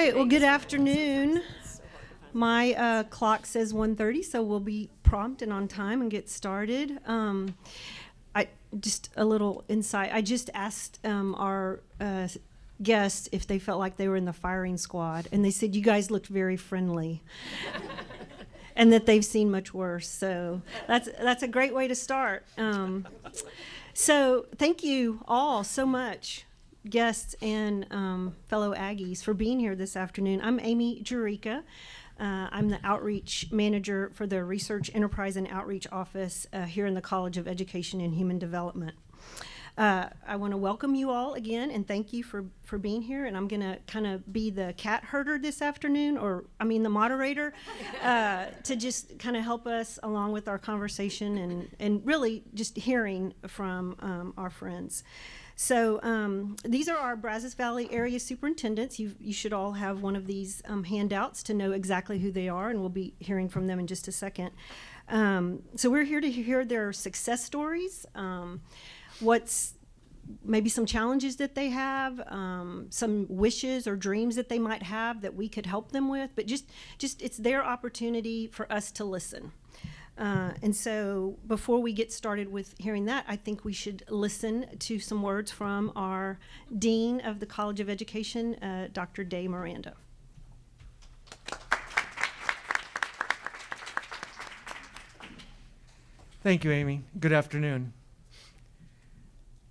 right, well, good afternoon. My clock says 1:30, so we'll be prompt and on time and get started. Just a little insight. I just asked our guests if they felt like they were in the firing squad, and they said you guys looked very friendly. And that they've seen much worse. So that's a great way to start. So thank you all so much, guests and fellow Aggies, for being here this afternoon. I'm Amy Jurica. I'm the outreach manager for the Research Enterprise and Outreach Office here in the College of Education and Human Development. I want to welcome you all again and thank you for being here. And I'm going to kind of be the cat herder this afternoon, the moderator, to just kind of help us along with our conversation and really just hearing from our friends. So these are our Brazos Valley area superintendents. You should all have one of these handouts to know exactly who they are, and we'll be hearing from them in just a second. So we're here to hear their success stories. What's maybe some challenges that they have, some wishes or dreams that they might have that we could help them with, but just it's their opportunity for us to listen. And so before we get started with hearing that, I think we should listen to some words from our Dean of the College of Education, Dr. Day Miranda. Thank you, Amy. Good afternoon.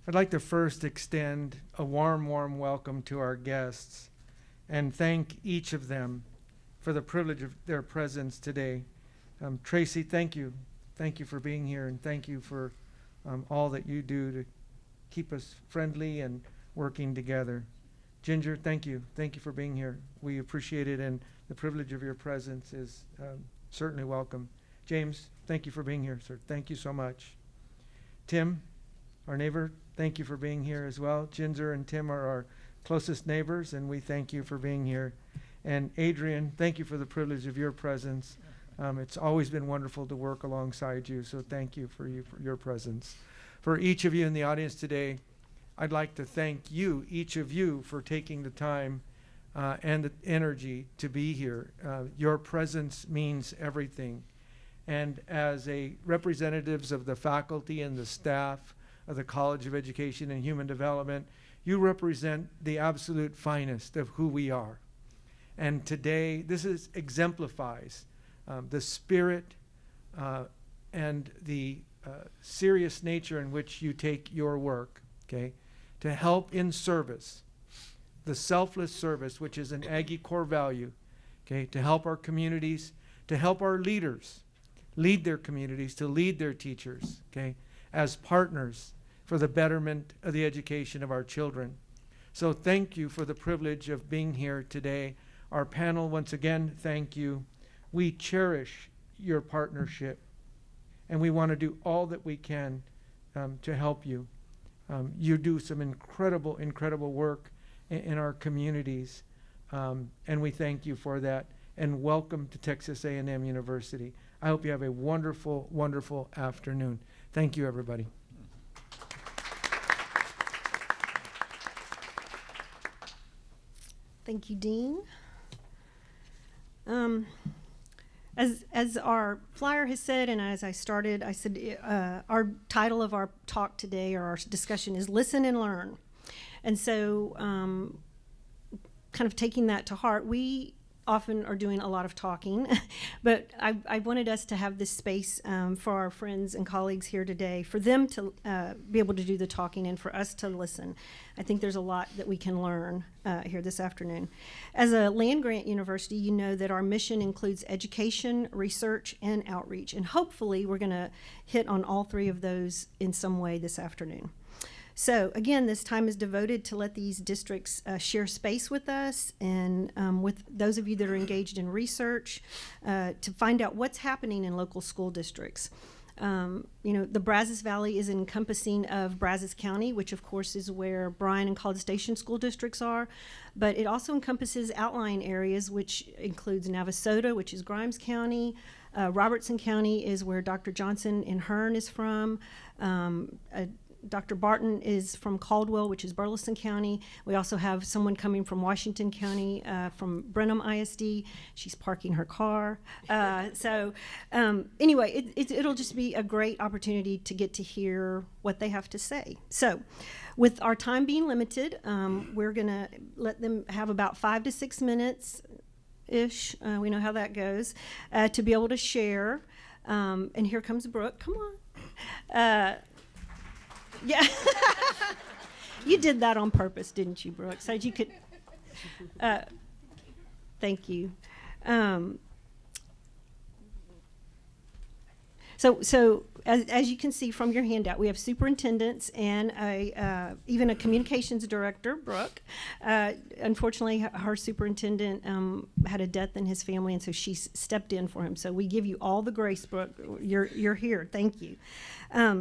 I'd like to first extend a warm welcome to our guests and thank each of them for the privilege of their presence today. Tracy, thank you. Thank you for being here, and thank you for all that you do to keep us friendly and working together. Ginger, thank you. Thank you for being here. We appreciate it, and the privilege of your presence is certainly welcome. James, thank you for being here, sir. Thank you so much. Tim, our neighbor, thank you for being here as well. Ginger and Tim are our closest neighbors, and we thank you for being here. And Adrian, thank you for the privilege of your presence. It's always been wonderful to work alongside you, so thank you for your presence. For each of you in the audience today, I'd like to thank you, each of you, for taking the time and the energy to be here. Your presence means everything. And as representatives of the faculty and the staff of the College of Education and Human Development, you represent the absolute finest of who we are. And today, this exemplifies the spirit and the serious nature in which you take your work, okay, to help in service, the selfless service, which is an Aggie core value, okay, to help our communities, to help our leaders lead their communities, to lead their teachers, okay, as partners for the betterment of the education of our children. So thank you for the privilege of being here today. Our panel, once again, thank you. We cherish your partnership, and we want to do all that we can to help you. You do some incredible work in our communities, and we thank you for that. And welcome to Texas A&M University. I hope you have a wonderful afternoon. Thank you, everybody. Thank you, Dean. As our flyer has said, and as I started, I said our title of our talk today, or our discussion, is Listen and Learn. And so kind of taking that to heart, we often are doing a lot of talking, but I wanted us to have this space for our friends and colleagues here today, for them to be able to do the talking and for us to listen. I think there's a lot that we can learn here this afternoon. As a land-grant university, you know that our mission includes education, research, and outreach, and hopefully we're going to hit on all three of those in some way this afternoon. So again, this time is devoted to let these districts share space with us and with those of you that are engaged in research to find out what's happening in local school districts. The Brazos Valley is encompassing of Brazos County, which of course is where Bryan and College Station school districts are, but it also encompasses outlying areas, which includes Navasota, which is Grimes County. Robertson County is where Dr. Johnson in Hearne is from. Dr. Barton is from Caldwell, which is Burleson County. We also have someone coming from Washington County, from Brenham ISD. She's parking her car. Anyway, it'll just be a great opportunity to get to hear what they have to say. So, with our time being limited, we're going to let them have about 5 to 6 minutes ish. We know how that goes, to be able to share. And here comes Brooke. Come on. Yeah. You did that on purpose, didn't you, Brooke? So you could. Thank you. So as you can see from your handout, we have superintendents and even a communications director, Brooke. Unfortunately, her superintendent had a death in his family, and so she stepped in for him. So we give you all the grace, Brooke. You're here. Thank you.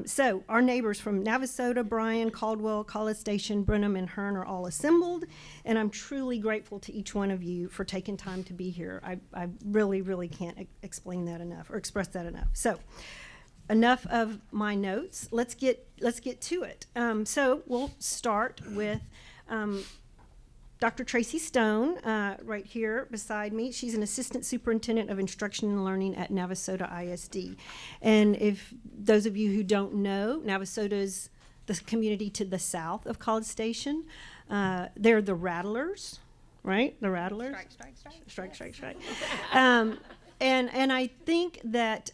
So our neighbors from Navasota, Bryan, Caldwell, College Station, Brenham, and Hearne are all assembled, and I'm truly grateful to each one of you for taking time to be here. I really, really can't explain that enough or express that enough. So, enough of my notes. Let's get to it. So we'll start with Dr. Tracy Stone, right here beside me. She's an assistant superintendent of instruction and learning at Navasota ISD. And if those of you who don't know, Navasota is the community to the south of College Station. They're the Rattlers, right? The Rattlers. Strike, strike, strike. Strike, strike, strike. And I think that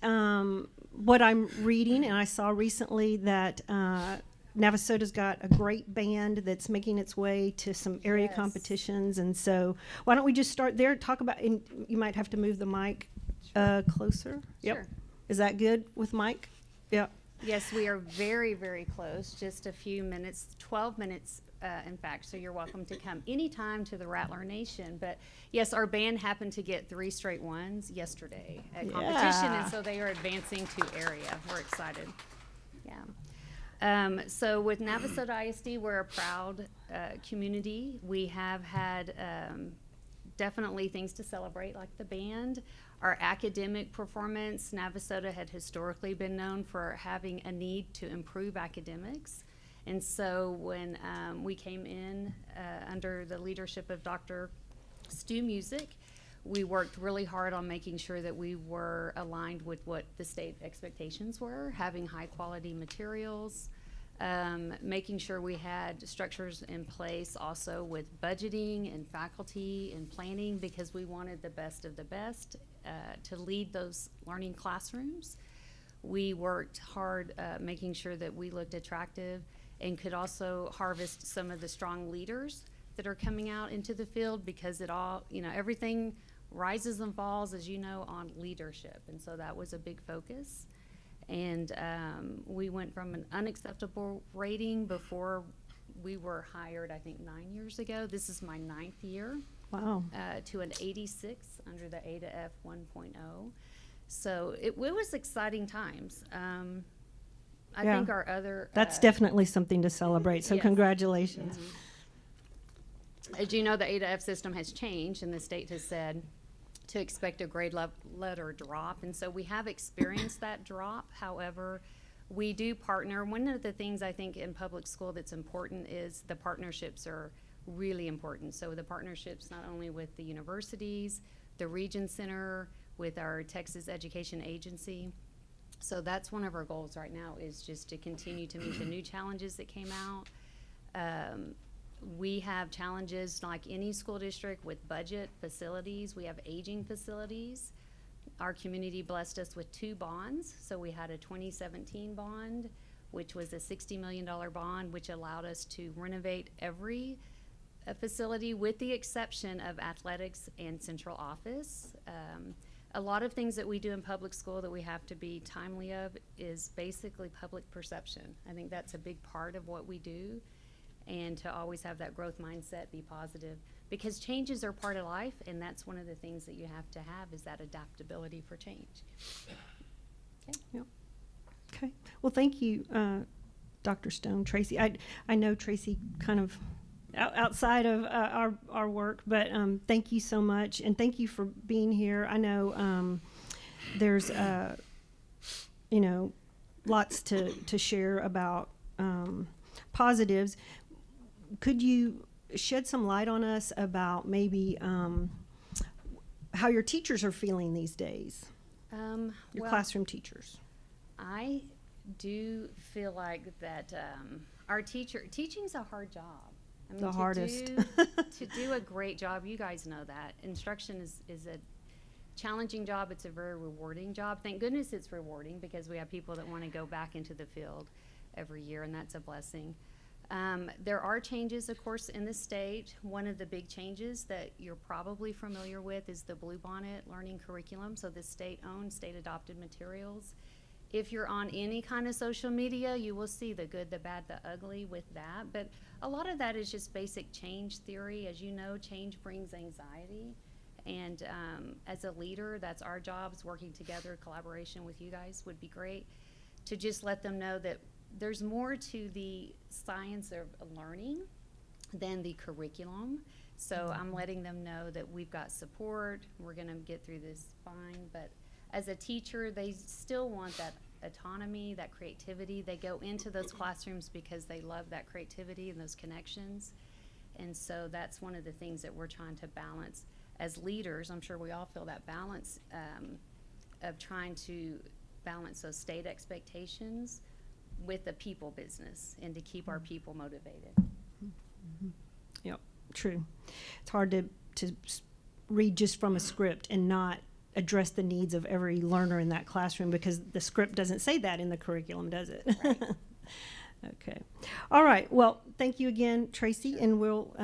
what I'm reading, and I saw recently that Navasota's got a great band that's making its way to some area competitions, and so why don't we just start there? Talk about, and you might have to move the mic closer. Yep. Sure. Is that good with Mike? Yeah. Yes, we are very, very close. Just a few minutes, 12 minutes, in fact. So you're welcome to come anytime to the Rattler Nation. But yes, our band happened to get 3 straight ones yesterday at competition, and so they are advancing to area. We're excited. Yeah. So with Navasota ISD, we're a proud community. We have had definitely things to celebrate, like the band. Our academic performance, Navasota had historically been known for having a need to improve academics. And so when we came in under the leadership of Dr. Stu Music, we worked really hard on making sure that we were aligned with what the state expectations were, having high quality materials, making sure we had structures in place also with budgeting and faculty and planning, because we wanted the best of the best to lead those learning classrooms. We worked hard making sure that we looked attractive and could also harvest some of the strong leaders that are coming out into the field, because it all, everything rises and falls, as you know, on leadership. And so that was a big focus. And we went from an unacceptable rating before we were hired, I think 9 years ago. This is my 9th year. Wow. To an 86 under the A to F 1.0. So it was exciting times. I think our other... That's definitely something to celebrate, so yes. Congratulations. Mm-hmm. As you know, the A to F system has changed, and the state has said to expect a grade letter drop, and so we have experienced that drop. However, we do partner. One of the things I think in public school that's important is the partnerships are really important. So the partnerships not only with the universities, the Region Center, with our Texas Education Agency. So that's one of our goals right now, is just to continue to meet the new challenges that came out. We have challenges like any school district with budget, facilities. We have aging facilities. Our community blessed us with 2 bonds. So we had a 2017 bond, which was a $60 million bond, which allowed us to renovate every facility with the exception of athletics and central office. A lot of things that we do in public school that we have to be timely of is basically public perception. I think that's a big part of what we do, and to always have that growth mindset, be positive, because changes are part of life, and that's one of the things that you have to have, is that adaptability for change. Okay. Yep. Okay. Well, thank you, Dr. Stone. Tracy, I know Tracy kind of outside of our work, but thank you so much, and thank you for being here. I know there's lots to share about positives. Could you shed some light on us about maybe how your teachers are feeling these days? Your Well, classroom teachers. I do feel like that our teaching's a hard job. I mean, The hardest. to do a great job, you guys know that. Instruction is a challenging job. It's a very rewarding job. Thank goodness it's rewarding, because we have people that want to go back into the field every year, and that's a blessing. There are changes, of course, in the state. One of the big changes that you're probably familiar with is the Bluebonnet learning curriculum, so the state-owned, state-adopted materials. If you're on any kind of social media, you will see the good, the bad, the ugly with that. But a lot of that is just basic change theory. As you know, change brings anxiety. And as a leader, that's our jobs, working together, collaboration with you guys would be great, to just let them know that there's more to the science of learning than the curriculum. So I'm letting them know that we've got support, we're gonna get through this fine, but as a teacher, they still want that autonomy, that creativity. They go into those classrooms because they love that creativity and those connections. And so that's one of the things that we're trying to balance as leaders. I'm sure we all feel that balance of trying to balance those state expectations with the people business, and to keep our people motivated. Yep, true. It's hard to read just from a script and not address the needs of every learner in that classroom, because the script doesn't say that in the curriculum, does it? Right. Okay. All right. Well, thank you again, Tracy, and we'll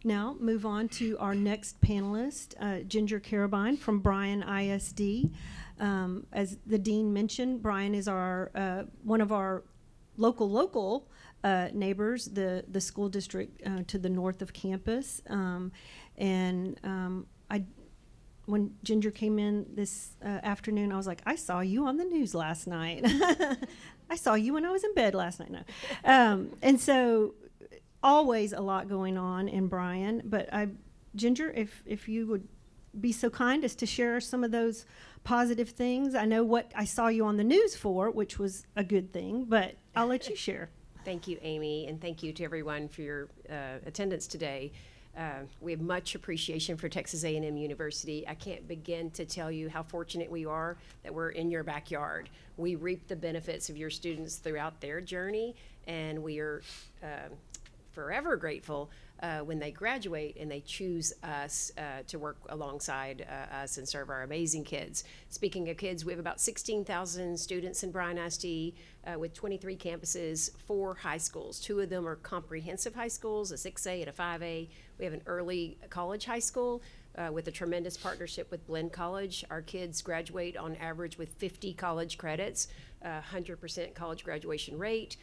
now move on to our next panelist, Ginger Carrabine from Bryan ISD. As the dean mentioned, Bryan is our one of our local neighbors, the school district to the north of campus, when Ginger came in this afternoon, I was like, I saw you on the news last night. I saw you when I was in bed last night. No. And so always a lot going on in Bryan. But Ginger, if you would be so kind as to share some of those positive things. I know what I saw you on the news for, which was a good thing, but I'll let you share. Thank you, Amy, and thank you to everyone for your attendance today. We have much appreciation for Texas A&M University. I can't begin to tell you how fortunate we are that we're in your backyard. We reap the benefits of your students throughout their journey, and we are forever grateful when they graduate and they choose us to work alongside us and serve our amazing kids. Speaking of kids, we have about 16,000 students in Bryan ISD with 23 campuses, 4 high schools. 2 of them are comprehensive high schools, a 6A and a 5A. We have an early college high school with a tremendous partnership with Blinn College. Our kids graduate on average with 50 college credits, 100% college graduation rate.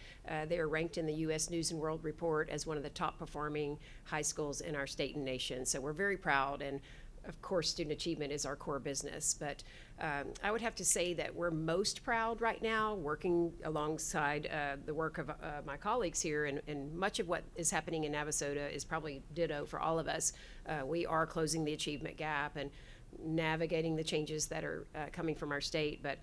They are ranked in the U.S. News and World Report as one of the top performing high schools in our state and nation. So we're very proud, and of course, student achievement is our core business. But I would have to say that we're most proud right now, working alongside the work of my colleagues here, and much of what is happening in Navasota is probably ditto for all of us. We are closing the achievement gap and navigating the changes that are coming from our state. But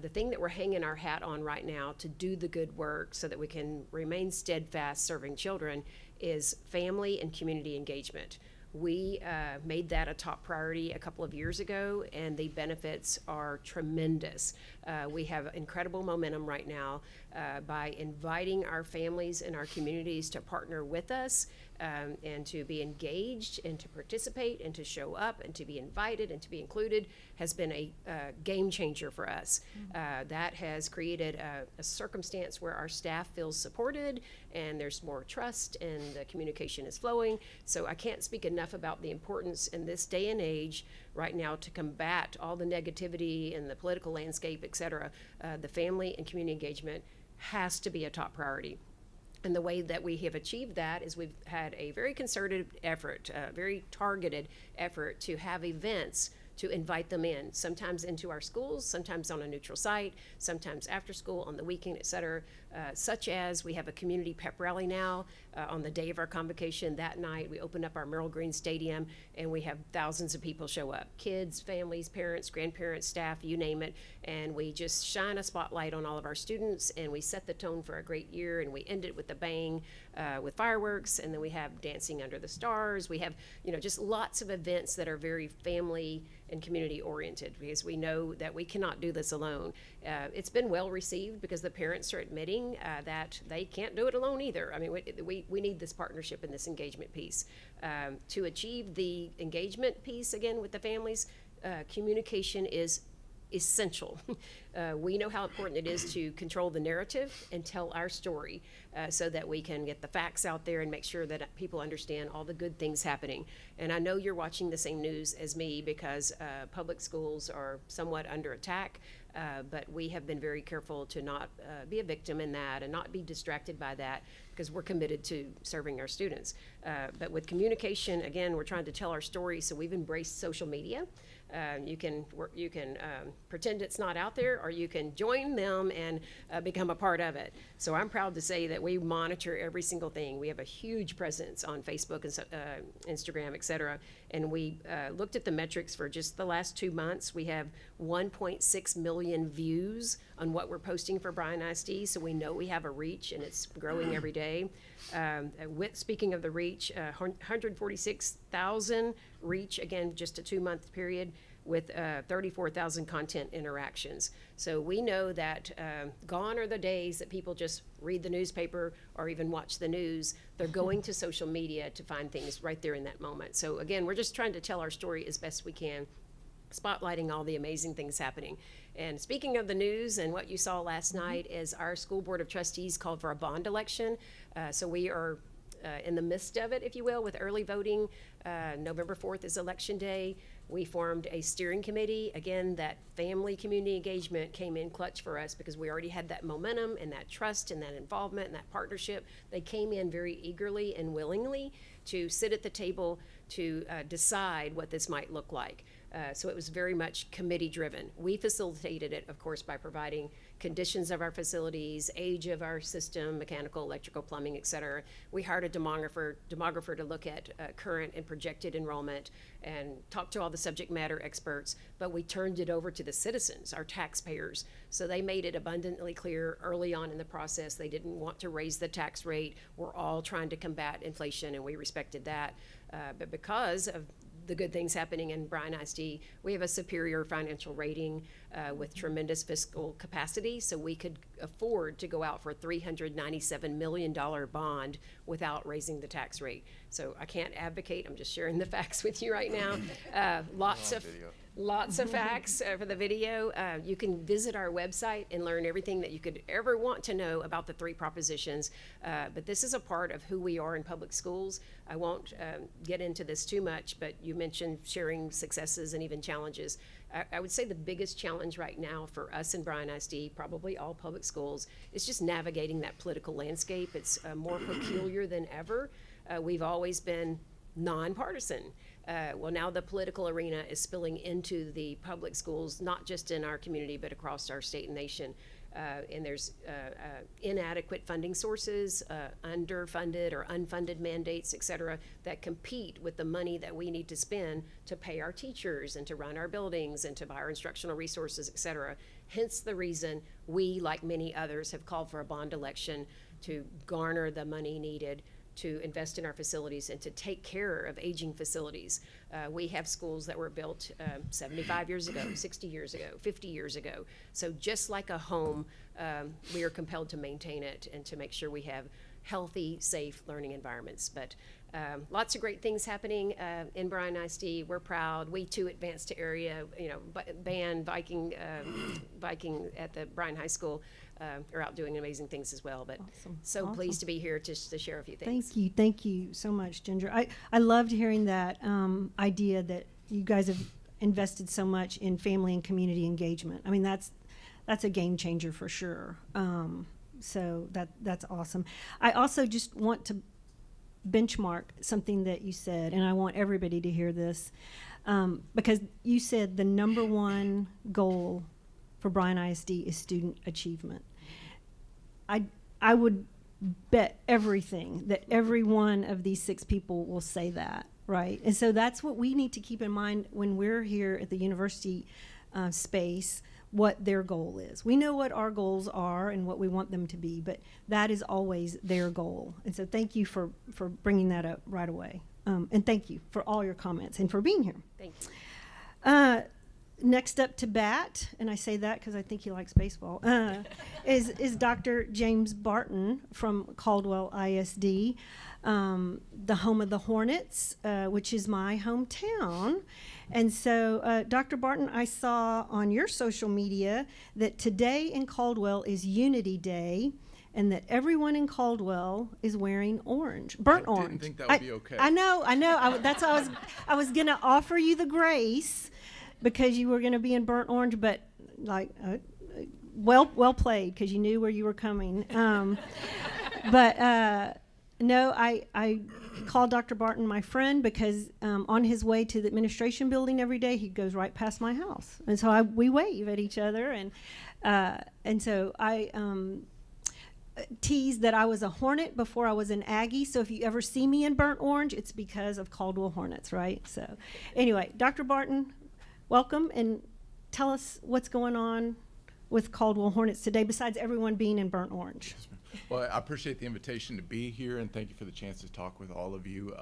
the thing that we're hanging our hat on right now to do the good work so that we can remain steadfast serving children is family and community engagement. We made that a top priority a couple of years ago, and the benefits are tremendous. We have incredible momentum right now by inviting our families and our communities to partner with us and to be engaged and to participate and to show up and to be invited and to be included has been a game changer for us. That has created a circumstance where our staff feels supported and there's more trust and the communication is flowing. So I can't speak enough about the importance in this day and age right now to combat all the negativity and the political landscape, et cetera. The family and community engagement has to be a top priority. And the way that we have achieved that is we've had a very concerted effort, very targeted effort to have events to invite them in, sometimes into our schools, sometimes on a neutral site, sometimes after school, on the weekend, et cetera, such as we have a community pep rally now on the day of our convocation. That night, we open up our Merrill Green Stadium, and we have thousands of people show up, kids, families, parents, grandparents, staff, you name it, and we just shine a spotlight on all of our students, and we set the tone for a great year, and we end it with a bang with fireworks, and then we have dancing under the stars. We have, just lots of events that are very family and community oriented, because we know that we cannot do this alone. It's been well received because the parents are admitting that they can't do it alone either. I mean, we need this partnership and this engagement piece. To achieve the engagement piece, again, with the families, communication is essential. We know how important it is to control the narrative and tell our story so that we can get the facts out there and make sure that people understand all the good things happening. And I know you're watching the same news as me because public schools are somewhat under attack, but we have been very careful to not be a victim in that and not be distracted by that, because we're committed to serving our students. But with communication, again, we're trying to tell our story, so we've embraced social media. You can pretend it's not out there, or you can join them and become a part of it. So I'm proud to say that we monitor every single thing. We have a huge presence on Facebook and Instagram, et cetera. And we looked at the metrics for just the last 2 months. We have 1.6 million views on what we're posting for Bryan ISD, so we know we have a reach, and it's growing every day. Speaking of the reach, 146,000 reach, again, just a 2-month period, with 34,000 content interactions. So we know that gone are the days that people just read the newspaper or even watch the news. They're going to social media to find things right there in that moment. So again, we're just trying to tell our story as best we can, spotlighting all the amazing things happening. And speaking of the news, and what you saw last night is our school board of trustees called for a bond election. So we are in the midst of it, if you will, with early voting. November 4th is election day. We formed a steering committee. Again, that family community engagement came in clutch for us because we already had that momentum and that trust and that involvement and that partnership. They came in very eagerly and willingly to sit at the table to decide what this might look like. So it was very much committee driven. We facilitated it, of course, by providing conditions of our facilities, age of our system, mechanical, electrical, plumbing, et cetera. We hired a demographer to look at current and projected enrollment and talk to all the subject matter experts, but we turned it over to the citizens, our taxpayers. So they made it abundantly clear early on in the process they didn't want to raise the tax rate. We're all trying to combat inflation, and we respected that. But because of the good things happening in Bryan ISD, we have a superior financial rating with tremendous fiscal capacity, so we could afford to go out for a $397 million bond without raising the tax rate. So I can't advocate, I'm just sharing the facts with you right now. Lots of facts for the video. You can visit our website and learn everything that you could ever want to know about the 3 propositions. But this is a part of who we are in public schools. I won't get into this too much, but you mentioned sharing successes and even challenges. I would say the biggest challenge right now for us in Bryan ISD, probably all public schools, is just navigating that political landscape. It's more peculiar than ever. We've always been nonpartisan. Well, now the political arena is spilling into the public schools, not just in our community, but across our state and nation. And there's inadequate funding sources, underfunded or unfunded mandates, et cetera, that compete with the money that we need to spend to pay our teachers and to run our buildings and to buy our instructional resources, et cetera. Hence the reason we, like many others, have called for a bond election to garner the money needed to invest in our facilities and to take care of aging facilities. We have schools that were built 75 years ago, 60 years ago, 50 years ago. So just like a home, we are compelled to maintain it and to make sure we have healthy, safe learning environments. But lots of great things happening in Bryan ISD. We're proud. We too advanced to area, band, Viking at the Bryan High School are out doing amazing things as well. But Awesome. Pleased to be here to share a few things. Thank you so much, Ginger. I loved hearing that idea that you guys have invested so much in family and community engagement. I mean, that's a game changer for sure. So that's awesome. I also just want to benchmark something that you said, and I want everybody to hear this, because you said the number one goal for Bryan ISD is student achievement. I would bet everything that every one of these 6 people will say that, right? And so that's what we need to keep in mind when we're here at the university space, what their goal is. We know what our goals are and what we want them to be, but that is always their goal. And so thank you for bringing that up right away. And thank you for all your comments and for being here. Thank you. Next up to bat, and I say that because I think he likes baseball, is Dr. James Barton from Caldwell ISD, the home of the Hornets, which is my hometown. And so, Dr. Barton, I saw on your social media that today in Caldwell is Unity Day, and that everyone in Caldwell is wearing orange, burnt orange. I didn't think that would be okay. I know. That's why I was going to offer you the grace, because you were going to be in burnt orange, but like, well played, because you knew where you were coming. But no, I called Dr. Barton my friend because on his way to the administration building every day, he goes right past my house, and so we wave at each other, and so I teased that I was a Hornet before I was an Aggie. So if you ever see me in burnt orange, it's because of Caldwell Hornets, right? So anyway, Dr. Barton, welcome, and tell us what's going on with Caldwell Hornets today, besides everyone being in burnt orange. Well, I appreciate the invitation to be here, and thank you for the chance to talk with all of you.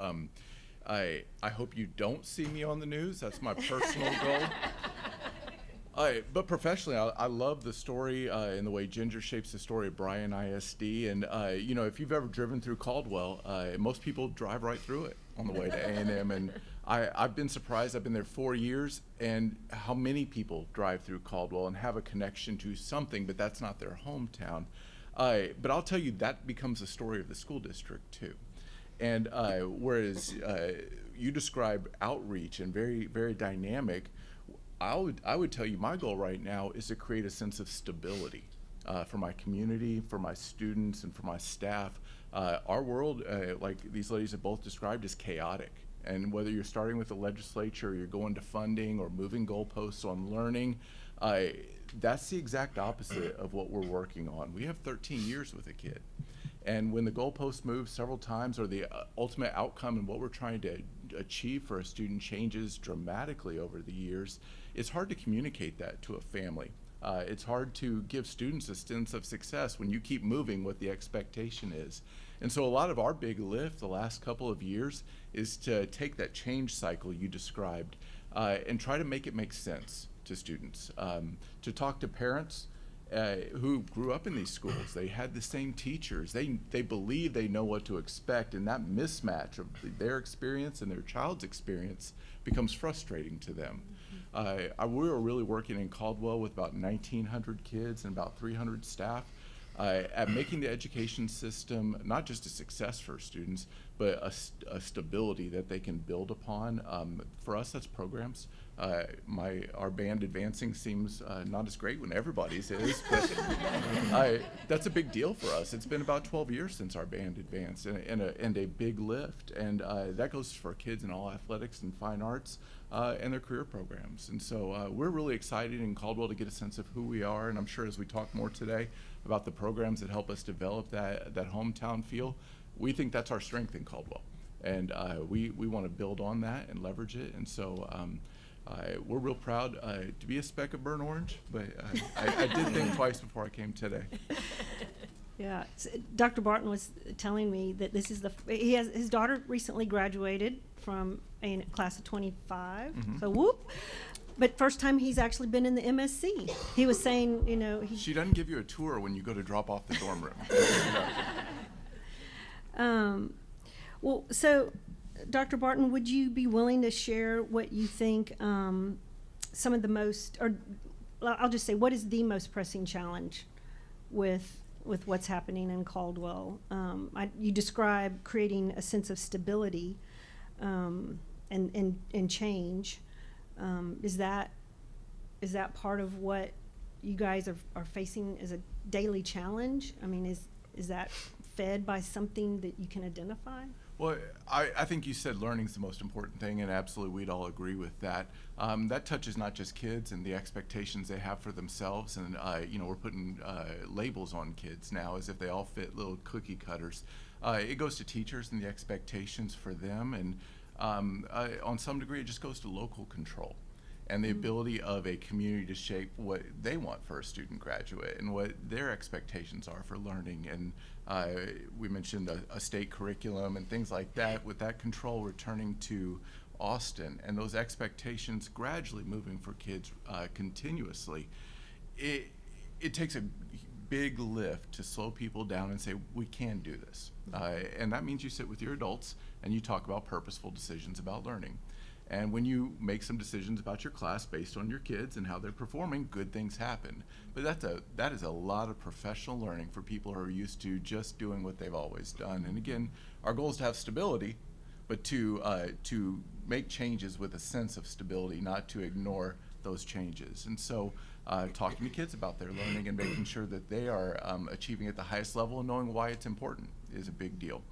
I hope you don't see me on the news. That's my personal goal. But professionally, I love the story and the way Ginger shapes the story of Bryan ISD. And, you know, if you've ever driven through Caldwell, most people drive right through it on the way to A&M. And I've been surprised. I've been there 4 years, and how many people drive through Caldwell and have a connection to something, but that's not their hometown. But I'll tell you, that becomes the story of the school district, too. And whereas you describe outreach and very, very dynamic, I would tell you my goal right now is to create a sense of stability for my community, for my students, and for my staff. Our world, like these ladies have both described, is chaotic. And whether you're starting with the legislature, or you're going to funding, or moving goalposts on learning, that's the exact opposite of what we're working on. We have 13 years with a kid. And when the goalpost moves several times, or the ultimate outcome and what we're trying to achieve for a student changes dramatically over the years, it's hard to communicate that to a family. It's hard to give students a sense of success when you keep moving what the expectation is. And so a lot of our big lift the last couple of years is to take that change cycle you described and try to make it make sense to students, to talk to parents who grew up in these schools. They had the same teachers. They believe they know what to expect, and that mismatch of their experience and their child's experience becomes frustrating to them. We were really working in Caldwell with about 1,900 kids and about 300 staff at making the education system not just a success for students, but a stability that they can build upon. For us, that's programs. Our band advancing seems not as great when everybody's is, but that's a big deal for us. It's been about 12 years since our band advanced, and a big lift, and that goes for kids in all athletics and fine arts and their career programs. And so we're really excited in Caldwell to get a sense of who we are, and I'm sure as we talk more today about the programs that help us develop that hometown feel, we think that's our strength in Caldwell, and we want to build on that and leverage it. And so we're real proud to be a speck of burnt orange, but I did think twice before I came today. Yeah, Dr. Barton was telling me that this is his daughter recently graduated from a class of 25. Mm-hmm. So whoop. But first time he's actually been in the MSC. He was saying, you know, She doesn't give you a tour when you go to drop off the dorm room. Well, so Dr. Barton, would you be willing to share what you think some of the most, or I'll just say, what is the most pressing challenge with what's happening in Caldwell? You describe creating a sense of stability and change. Is that part of what you guys are facing as a daily challenge? I mean, is that fed by something that you can identify? Well, I think you said learning's the most important thing, and absolutely we'd all agree with that. That touches not just kids and the expectations they have for themselves, and we're putting labels on kids now as if they all fit little cookie cutters. It goes to teachers and the expectations for them, and on some degree it just goes to local control and the ability of a community to shape what they want for a student graduate and what their expectations are for learning. And we mentioned a state curriculum and things like that, with that control returning to Austin and those expectations gradually moving for kids continuously. It takes a big lift to slow people down and say, we can do this. And that means you sit with your adults and you talk about purposeful decisions about learning. And when you make some decisions about your class based on your kids and how they're performing, good things happen. But that is a lot of professional learning for people who are used to just doing what they've always done. And again, our goal is to have stability, but to make changes with a sense of stability, not to ignore those changes. And so talking to kids about their learning and making sure that they are achieving at the highest level and knowing why it's important is a big deal.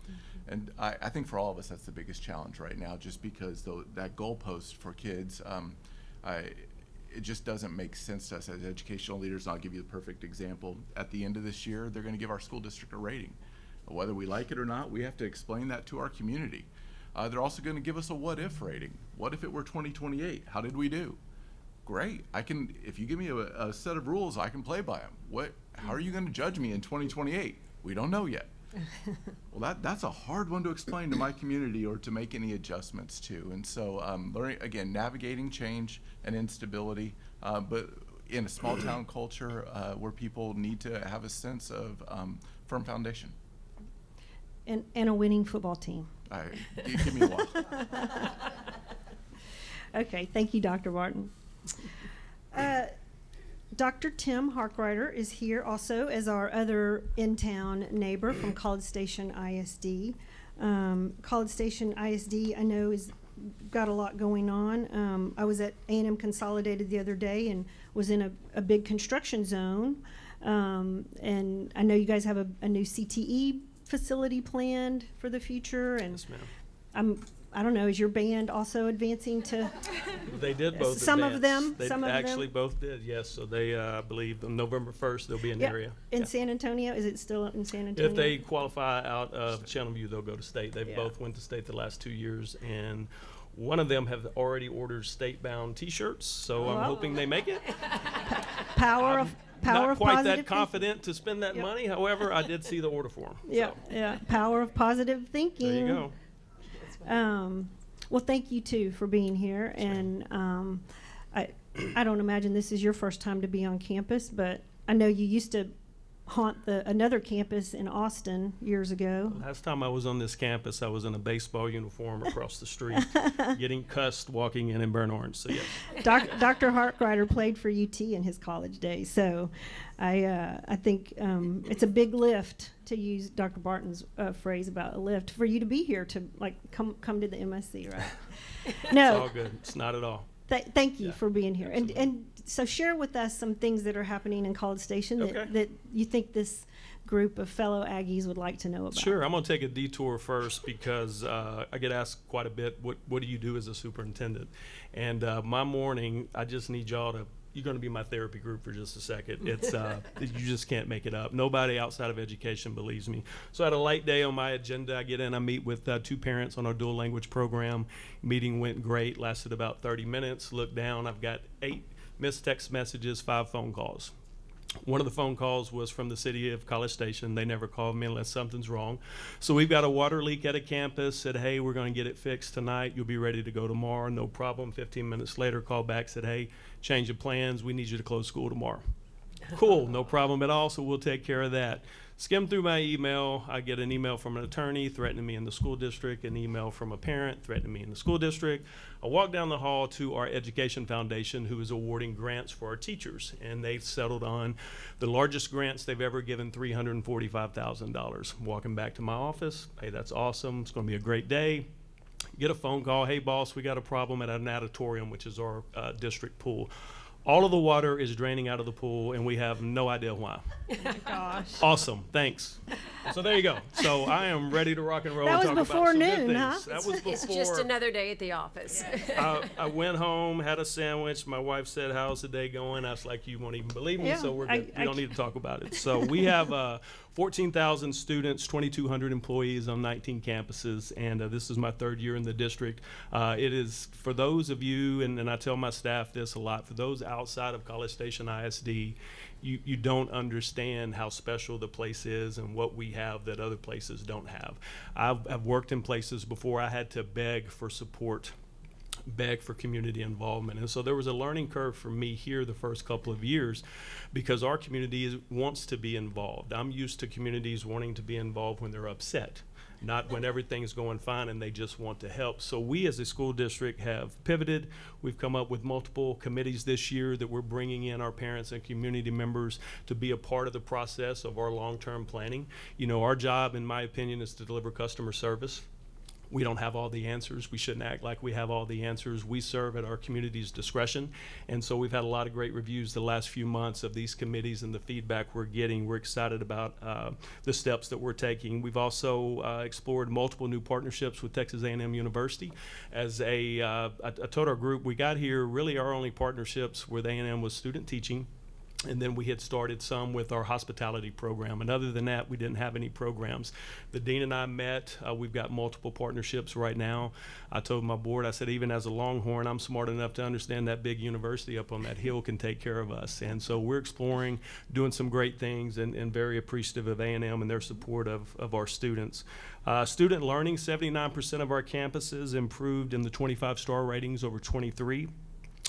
And I think for all of us, that's the biggest challenge right now, just because that goalpost for kids, it just doesn't make sense to us as educational leaders. And I'll give you the perfect example. At the end of this year, they're going to give our school district a rating. Whether we like it or not, we have to explain that to our community. They're also going to give us a what-if rating. What if it were 2028? How did we do? Great. If you give me a set of rules, I can play by them. How are you going to judge me in 2028? We don't know yet. Well, that's a hard one to explain to my community or to make any adjustments to. And so learning, again, navigating change and instability, but in a small town culture where people need to have a sense of firm foundation. And a winning football team. Give me a while. Okay, thank you, Dr. Barton. Dr. Tim Harkrider is here also as our other in-town neighbor from College Station ISD. College Station ISD, I know, is got a lot going on. I was at A&M Consolidated the other day and was in a big construction zone. And I know you guys have a new CTE facility planned for the future. And Yes, ma'am. I don't know, is your band also advancing to? They did both. Some of advance. them? They Some of them? actually both did, yes. So they, I believe, on November 1st, they'll be in the Yeah. area. In Yeah. San Antonio? Is it still in San Antonio? If they qualify out of Channelview, they'll go to state. They Yeah. both went to state the last 2 years, and one of them have already ordered state-bound T-shirts. So I'm hoping they make it. Power I'm of not quite positive that thinking. confident to spend that Yep. money. However, I did see the order for them. Yeah, yeah. Power of positive thinking. There you go. Well, thank you too for being here, and I don't imagine this is your first time to be on campus, but I know you used to haunt another campus in Austin years ago. Last time I was on this campus, I was in a baseball uniform across the street, getting cussed walking in burnt orange. So yes. Dr. Harkrider played for UT in his college days, so I think it's a big lift, to use Dr. Barton's phrase about a lift, for you to be here to come to the MSC, right? No, It's all good. It's not at all. Thank you Yeah, for being here. absolutely. And so share with us some things that are happening in College Station Okay. that you think this group of fellow Aggies would like to know about. Sure. I'm going to take a detour first because I get asked quite a bit, what do you do as a superintendent? And my morning, I just need y'all to, you're going to be my therapy group for just a second. It's you just can't make it up. Nobody outside of education believes me. So I had a late day on my agenda. I get in, I meet with 2 parents on our dual language program. Meeting went great, lasted about 30 minutes. Look down, I've got 8 missed text messages, 5 phone calls. One of the phone calls was from the city of College Station. They never called me unless something's wrong. So we've got a water leak at a campus. Said, hey, we're going to get it fixed tonight. You'll be ready to go tomorrow. No problem. 15 minutes later, called back, said, hey, change of plans. We need you to close school tomorrow. Cool, no problem at all. So we'll take care of that. Skim through my email. I get an email from an attorney threatening me in the school district, an email from a parent threatening me in the school district. I walk down the hall to our education foundation, who is awarding grants for our teachers, and they've settled on the largest grants they've ever given, $345,000. Walking back to my office, hey, that's awesome. It's going to be a great day. Get a phone call, hey boss, we got a problem at an auditorium, which is our district pool. All of the water is draining out of the pool, and we have no idea why. Gosh. Awesome, thanks. So there you go. So I am ready to rock and roll. That and was talk about before some good noon, things. huh? That was before. It's just another day at the office. I went home, had a sandwich. My wife said, "How's the day going?" I was like, "You won't even believe me, Yeah, so we're good. We don't need to talk about it." So we have 14,000 students, 2,200 employees on 19 campuses, and this is my third year in the district. It is, for those of you, and I tell my staff this a lot, for those outside of College Station ISD, you don't understand how special the place is and what we have that other places don't have. I've worked in places before I had to beg for support, beg for community involvement. And so there was a learning curve for me here the first couple of years because our community wants to be involved. I'm used to communities wanting to be involved when they're upset, not when everything's going fine and they just want to help. So we as a school district have pivoted. We've come up with multiple committees this year that we're bringing in our parents and community members to be a part of the process of our long-term planning. You know, our job, in my opinion, is to deliver customer service. We don't have all the answers. We shouldn't act like we have all the answers. We serve at our community's discretion. And so we've had a lot of great reviews the last few months of these committees and the feedback we're getting. We're excited about the steps that we're taking. We've also explored multiple new partnerships with Texas A&M University. As I told our group, we got here, really our only partnerships with A&M was student teaching. And then we had started some with our hospitality program. And other than that, we didn't have any programs. The dean and I met. We've got multiple partnerships right now. I told my board, I said, even as a Longhorn, I'm smart enough to understand that big university up on that hill can take care of us. And so we're exploring, doing some great things, and very appreciative of A&M and their support of our students. Student learning, 79% of our campuses improved in the 25-star ratings over 23.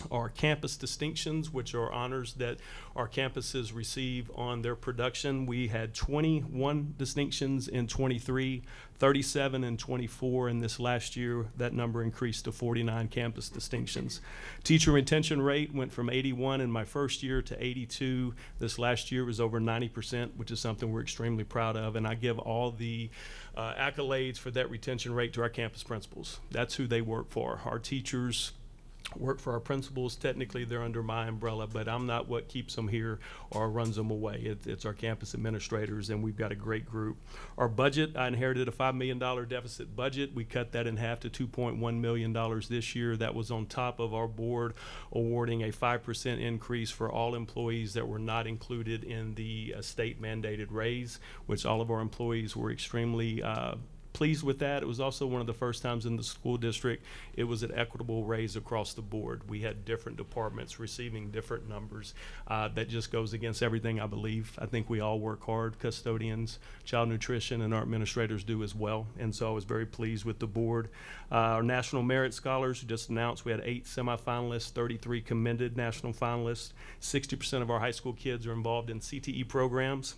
Our campus distinctions, which are honors that our campuses receive on their production, we had 21 distinctions in 23, 37 in 24, and this last year that number increased to 49 campus distinctions. Teacher retention rate went from 81 in my first year to 82. This last year was over 90%, which is something we're extremely proud of, and I give all the accolades for that retention rate to our campus principals. That's who they work for. Our teachers work for our principals. Technically, they're under my umbrella, but I'm not what keeps them here or runs them away. It's our campus administrators, and we've got a great group. Our budget, I inherited a $5 million deficit budget. We cut that in half to $2.1 million this year. That was on top of our board awarding a 5% increase for all employees that were not included in the state mandated raise, which all of our employees were extremely pleased with that. It was also one of the first times in the school district it was an equitable raise across the board. We had different departments receiving different numbers. That just goes against everything I believe. I think we all work hard. Custodians, child nutrition, and our administrators do as well. And so I was very pleased with the board. Our National Merit Scholars just announced we had 8 semifinalists, 33 commended national finalists. 60% of our high school kids are involved in CTE programs.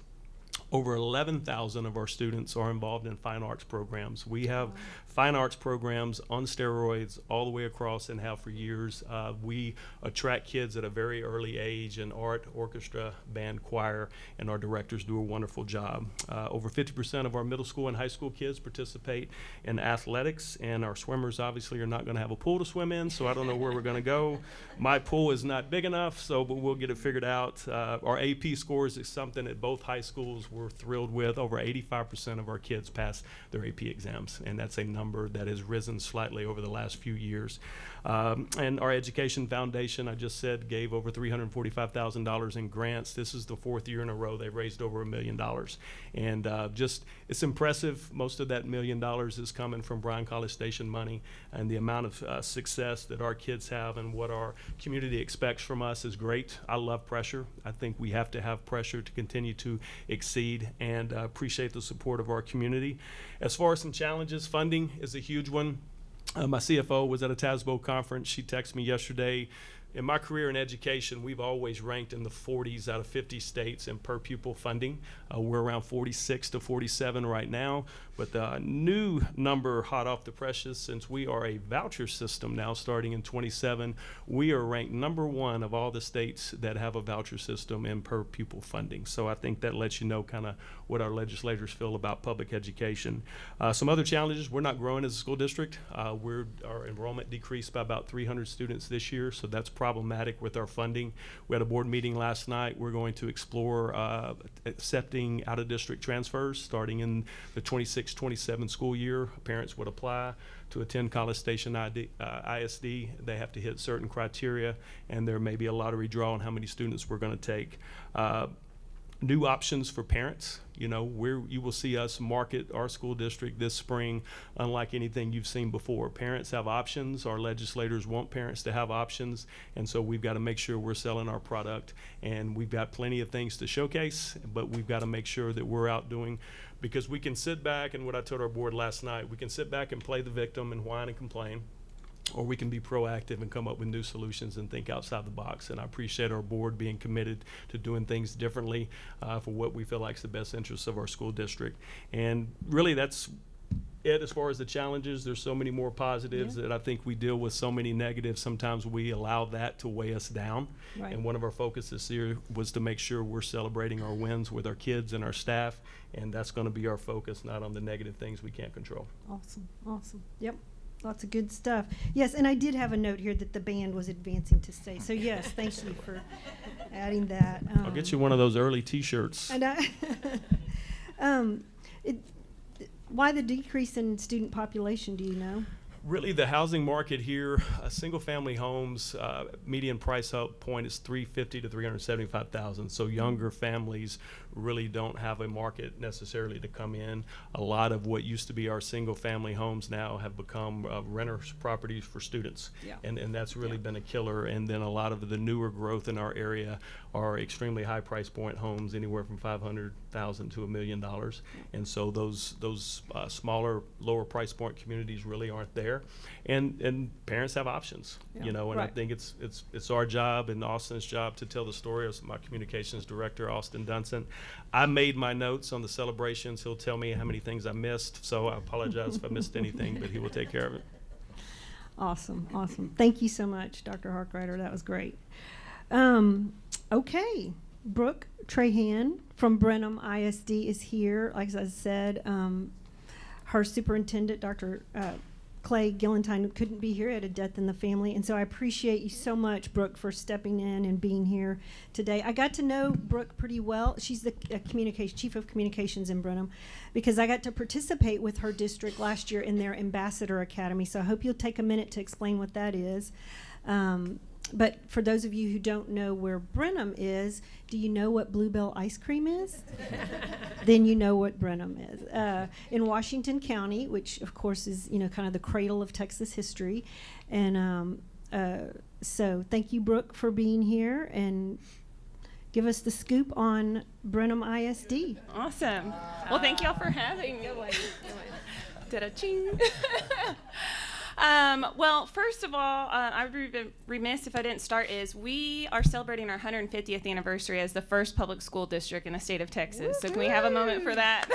Over 11,000 of our students are involved in fine arts programs. We have fine arts programs on steroids all the way across and have for years. We attract kids at a very early age in art, orchestra, band, choir, and our directors do a wonderful job. Over 50% of our middle school and high school kids participate in athletics, and our swimmers obviously are not going to have a pool to swim in, so I don't know where we're going to go. My pool is not big enough, but we'll get it figured out. Our AP scores is something at both high schools we're thrilled with. Over 85% of our kids pass their AP exams, and that's a number that has risen slightly over the last few years. And our education foundation, I just said, gave over $345,000 in grants. This is the 4th year in a row they've raised over $1 million. And it's impressive. Most of that $1 million is coming from Bryan College Station money, and the amount of success that our kids have and what our community expects from us is great. I love pressure. I think we have to have pressure to continue to exceed, and appreciate the support of our community. As far as some challenges, funding is a huge one. My CFO was at a TASBO conference. She texted me yesterday. In my career in education, we've always ranked in the 40s out of 50 states in per pupil funding. We're around 46 to 47 right now, but the new number hot off the presses, since we are a voucher system now starting in 27, we are ranked #1 of all the states that have a voucher system in per pupil funding. So I think that lets you know kind of what our legislators feel about public education. Some other challenges, we're not growing as a school district. Our enrollment decreased by about 300 students this year, so that's problematic with our funding. We had a board meeting last night. We're going to explore accepting out-of-district transfers starting in the 26-27 school year. Parents would apply to attend College Station ISD. They have to hit certain criteria, and there may be a lottery draw on how many students we're going to take. New options for parents. You know, you will see us market our school district this spring unlike anything you've seen before. Parents have options. Our legislators want parents to have options, and so we've got to make sure we're selling our product, and we've got plenty of things to showcase, but we've got to make sure that we're out doing, because we can sit back, and what I told our board last night, we can sit back and play the victim and whine and complain, or we can be proactive and come up with new solutions and think outside the box. And I appreciate our board being committed to doing things differently for what we feel like is the best interests of our school district. And really that's it as far as the challenges. There's so many more positives that I think we deal with so many negatives. Sometimes we allow that to weigh us down. Right. And one of our focuses this year was to make sure we're celebrating our wins with our kids and our staff. And that's going to be our focus, not on the negative things we can't control. Awesome, awesome. Yep. Lots of good stuff. Yes, and I did have a note here that the band was advancing to stay. So yes, thank you for adding that. I'll get you one of those early T-shirts. And why the decrease in student population, do you know? Really, the housing market here, single-family homes, median price point is $350,000 to $375,000. So younger families really don't have a market necessarily to come in. A lot of what used to be our single-family homes now have become renters properties for students, and that's really been a killer. And then a lot of the newer growth in our area are extremely high price point homes, anywhere from $500,000 to $1 million. And so those smaller, lower price point communities really aren't there. And parents have options, you know, and I think it's our job and Austin's job to tell the story. As my communications director, Austin Dunson, I made my notes on the celebrations. He'll tell me how many things I missed, so I apologize if I missed anything, but he will take care of it. Awesome, awesome. Thank you so much, Dr. Harkrider. That was great. Okay, Brooke Trahan from Brenham ISD is here. Like I said, her superintendent, Dr. Clay Gillentine, couldn't be here, had a death in the family, and so I appreciate you so much, Brooke, for stepping in and being here today. I got to know Brooke pretty well. She's the chief of communications in Brenham, because I got to participate with her district last year in their Ambassador Academy, so I hope you'll take a minute to explain what that is. But for those of you who don't know where Brenham is, do you know what Bluebell ice cream is? Then you know what Brenham is. In Washington County, which of course is, you know, kind of the cradle of Texas history. And so thank you, Brooke, for being here, and give us the scoop on Brenham ISD. Awesome. Well, thank y'all for having me. Da-da-ching. Well, first of all, I would be remiss if I didn't start we are celebrating our 150th anniversary as the first public school district in the state of Texas. So can we have a moment for that?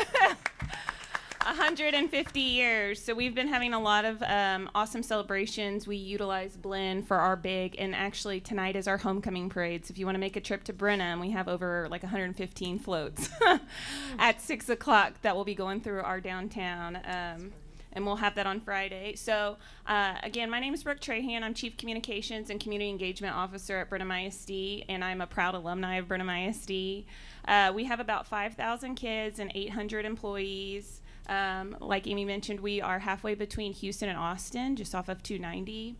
150 years. So we've been having a lot of awesome celebrations. We utilize Blinn for our big, and actually tonight is our homecoming parade. So if you want to make a trip to Brenham, we have over like 115 floats at 6 o'clock that will be going through our downtown. And we'll have that on Friday. So, again, my name is Brooke Trahan. I'm Chief Communications and Community Engagement Officer at Brenham ISD, and I'm a proud alumni of Brenham ISD. We have about 5,000 kids and 800 employees. Like Amy mentioned, we are halfway between Houston and Austin, just off of 290.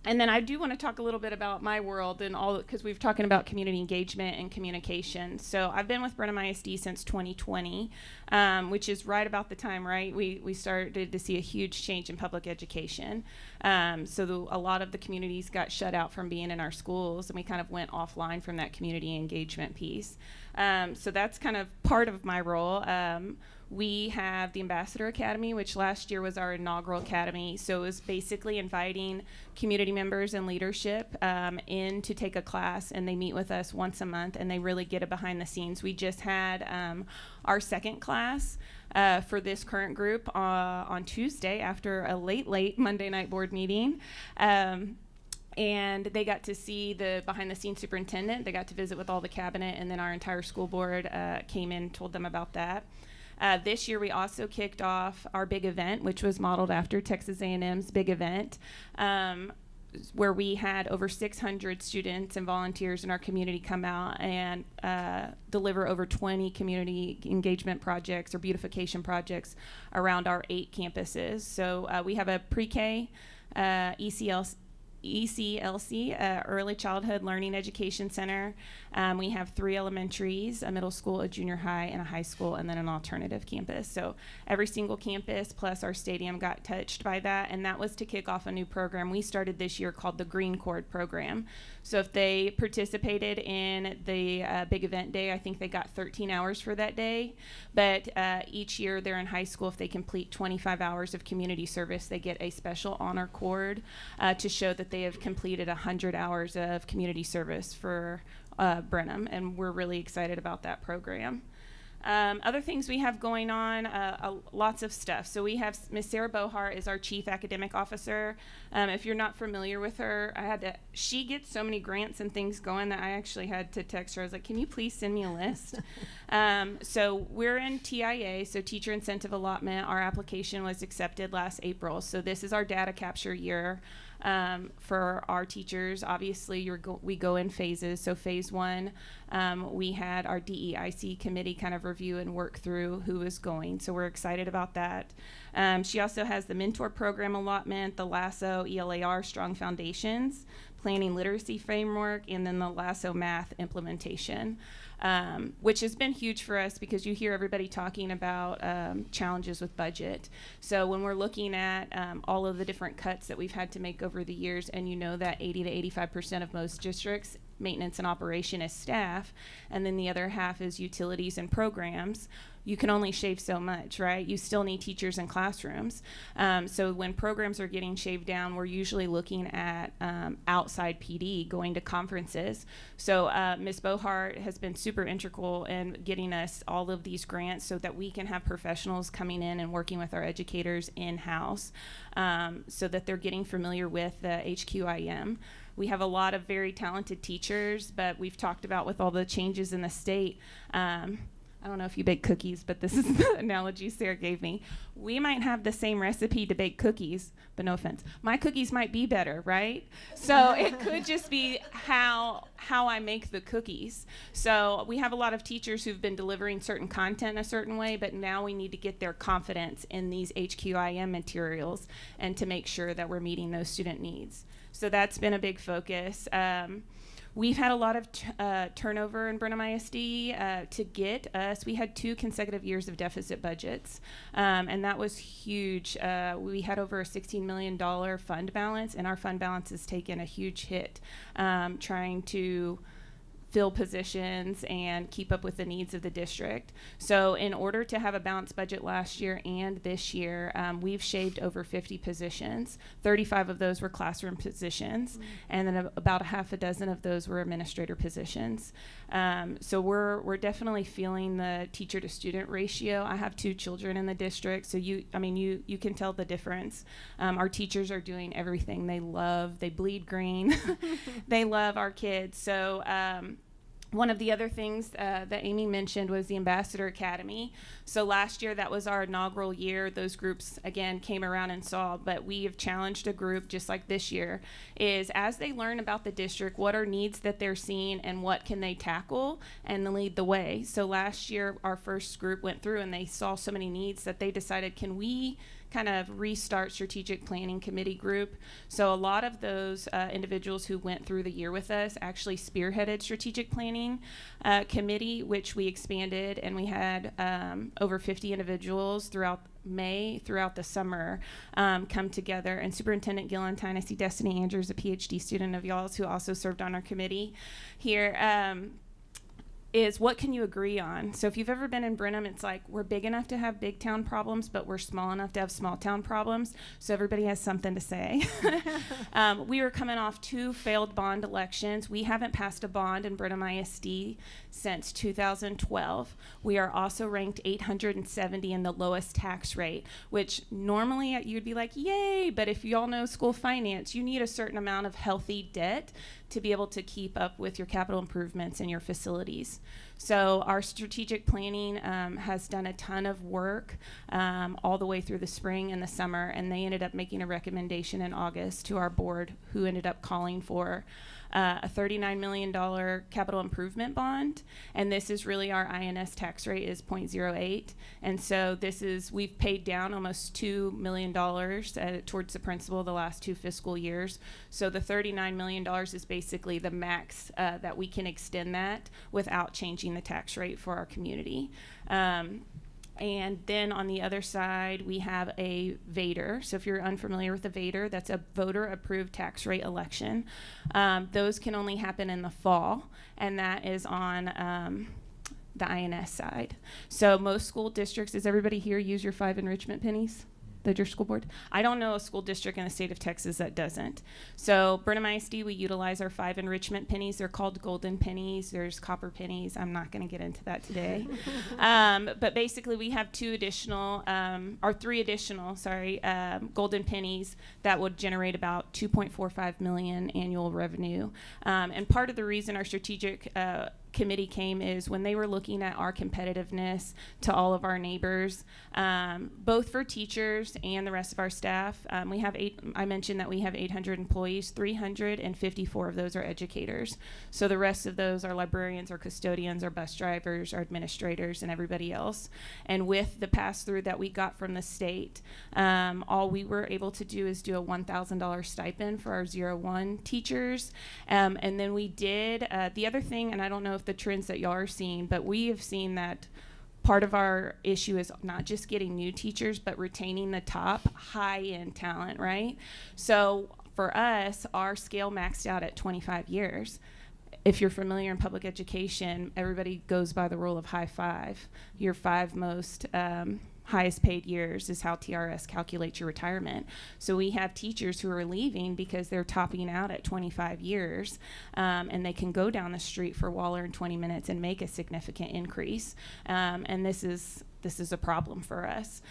And then I do want to talk a little bit about my world and all, because we've talking about community engagement and communication. So I've been with Brenham ISD since 2020, which is right about the time, right? We started to see a huge change in public education. So a lot of the communities got shut out from being in our schools, and we kind of went offline from that community engagement piece. So that's kind of part of my role. We have the Ambassador Academy, which last year was our inaugural academy. So it was basically inviting community members and leadership in to take a class, and they meet with us once a month, and they really get a behind the scenes. We just had our second class for this current group on Tuesday after a late Monday night board meeting. And they got to see the behind-the-scenes superintendent. They got to visit with all the cabinet, and then our entire school board came in and told them about that. This year, we also kicked off our big event, which was modeled after Texas A&M's big event. where we had over 600 students and volunteers in our community come out and deliver over 20 community engagement projects or beautification projects around our 8 campuses. So we have a pre-K, ECLC, Early Childhood Learning Education Center. We have 3 elementaries, a middle school, a junior high, and a high school, and then an alternative campus. So every single campus plus our stadium got touched by that, and that was to kick off a new program we started this year called the Green Cord program. So if they participated in the big event day, I think they got 13 hours for that day. But each year they're in high school, if they complete 25 hours of community service, they get a special honor cord to show that they have completed 100 hours of community service for Brenham, and we're really excited about that program. Other things we have going on, lots of stuff. So we have Miss Sarah Bohart is our Chief Academic Officer. If you're not familiar with her, she gets so many grants and things going that I actually had to text her. I was like, can you please send me a list? So we're in TIA, so Teacher Incentive Allotment. Our application was accepted last April. So this is our data capture year. For our teachers, obviously we go in phases. So phase 1, we had our DEIC committee kind of review and work through who is going. So we're excited about that. She also has the mentor program allotment, the LASSO, ELAR, Strong Foundations, Planning Literacy Framework, and then the LASSO Math implementation. Which has been huge for us because you hear everybody talking about challenges with budget. So when we're looking at all of the different cuts that we've had to make over the years, and you know that 80 to 85% of most districts, maintenance and operation is staff, and then the other half is utilities and programs, you can only shave so much, right? You still need teachers in classrooms. So when programs are getting shaved down, we're usually looking at outside PD, going to conferences. So Ms. Bohart has been super integral in getting us all of these grants so that we can have professionals coming in and working with our educators in-house so that they're getting familiar with the HQIM. We have a lot of very talented teachers, but we've talked about with all the changes in the state, I don't know if you bake cookies, but this is the analogy Sarah gave me. We might have the same recipe to bake cookies, but no offense. My cookies might be better, right? So it could just be how I make the cookies. So we have a lot of teachers who've been delivering certain content a certain way, but now we need to get their confidence in these HQIM materials and to make sure that we're meeting those student needs. So that's been a big focus. We've had a lot of turnover in Brenham ISD to get us. We had 2 consecutive years of deficit budgets, and that was huge. We had over a $16 million fund balance, and our fund balance has taken a huge hit trying to fill positions and keep up with the needs of the district. So in order to have a balanced budget last year and this year, we've shaved over 50 positions. 35 of those were classroom positions, and then about a half a dozen of those were administrator positions. So we're definitely feeling the teacher to student ratio. I have 2 children in the district, so you can tell the difference. Our teachers are doing everything they bleed green. They love our kids. So one of the other things that Amy mentioned was the Ambassador Academy. So last year, that was our inaugural year. Those groups, again, came around and saw, but we have challenged a group just like this year, is as they learn about the district, what are needs that they're seeing and what can they tackle and lead the way. So last year, our first group went through and they saw so many needs that they decided, can we kind of restart strategic planning committee group? So a lot of those individuals who went through the year with us actually spearheaded strategic planning committee, which we expanded, and we had over 50 individuals throughout the summer come together. And Superintendent Gillentine, I see Destiny Andrews, a PhD student of y'all's who also served on our committee here, is what can you agree on? So if you've ever been in Brenham, it's like we're big enough to have big town problems, but we're small enough to have small town problems, so everybody has something to say. We were coming off 2 failed bond elections. We haven't passed a bond in Brenham ISD since 2012. We are also ranked 870 in the lowest tax rate, which normally you'd be like, yay, but if you all know school finance, you need a certain amount of healthy debt to be able to keep up with your capital improvements and your facilities. So our strategic planning has done a ton of work all the way through the spring and the summer, and they ended up making a recommendation in August to our board, who ended up calling for a $39 million capital improvement bond, and this is really our INS tax rate is 0.08, and so we've paid down almost $2 million towards the principal the last 2 fiscal years. So the $39 million is basically the max that we can extend that without changing the tax rate for our community. And then on the other side, we have a VADER. So if you're unfamiliar with the VADER, that's a voter-approved tax rate election. Those can only happen in the fall, and that is on the INS side. So most school districts, does everybody here use your 5 enrichment pennies? That your school board? I don't know a school district in the state of Texas that doesn't. So Brenham ISD, we utilize our 5 enrichment pennies. They're called golden pennies. There's copper pennies. I'm not going to get into that today. But basically we have 3 additional, golden pennies that would generate about $2.45 million annual revenue. And part of the reason our strategic committee came is when they were looking at our competitiveness to all of our neighbors, both for teachers and the rest of our staff. I mentioned that we have 800 employees, 354 of those are educators. So the rest of those are librarians, or custodians, or bus drivers, or administrators, and everybody else. And with the pass-through that we got from the state, all we were able to do is do a $1,000 stipend for our 0-1 teachers. And then we did, the other thing, and I don't know if the trends that y'all are seeing, but we have seen that part of our issue is not just getting new teachers, but retaining the top high-end talent, right? So for us, our scale maxed out at 25 years. If you're familiar in public education, everybody goes by the rule of high 5. Your 5 most highest paid years is how TRS calculates your retirement. So we have teachers who are leaving because they're topping out at 25 years, and they can go down the street for Waller in 20 minutes and make a significant increase. And this is a problem for us.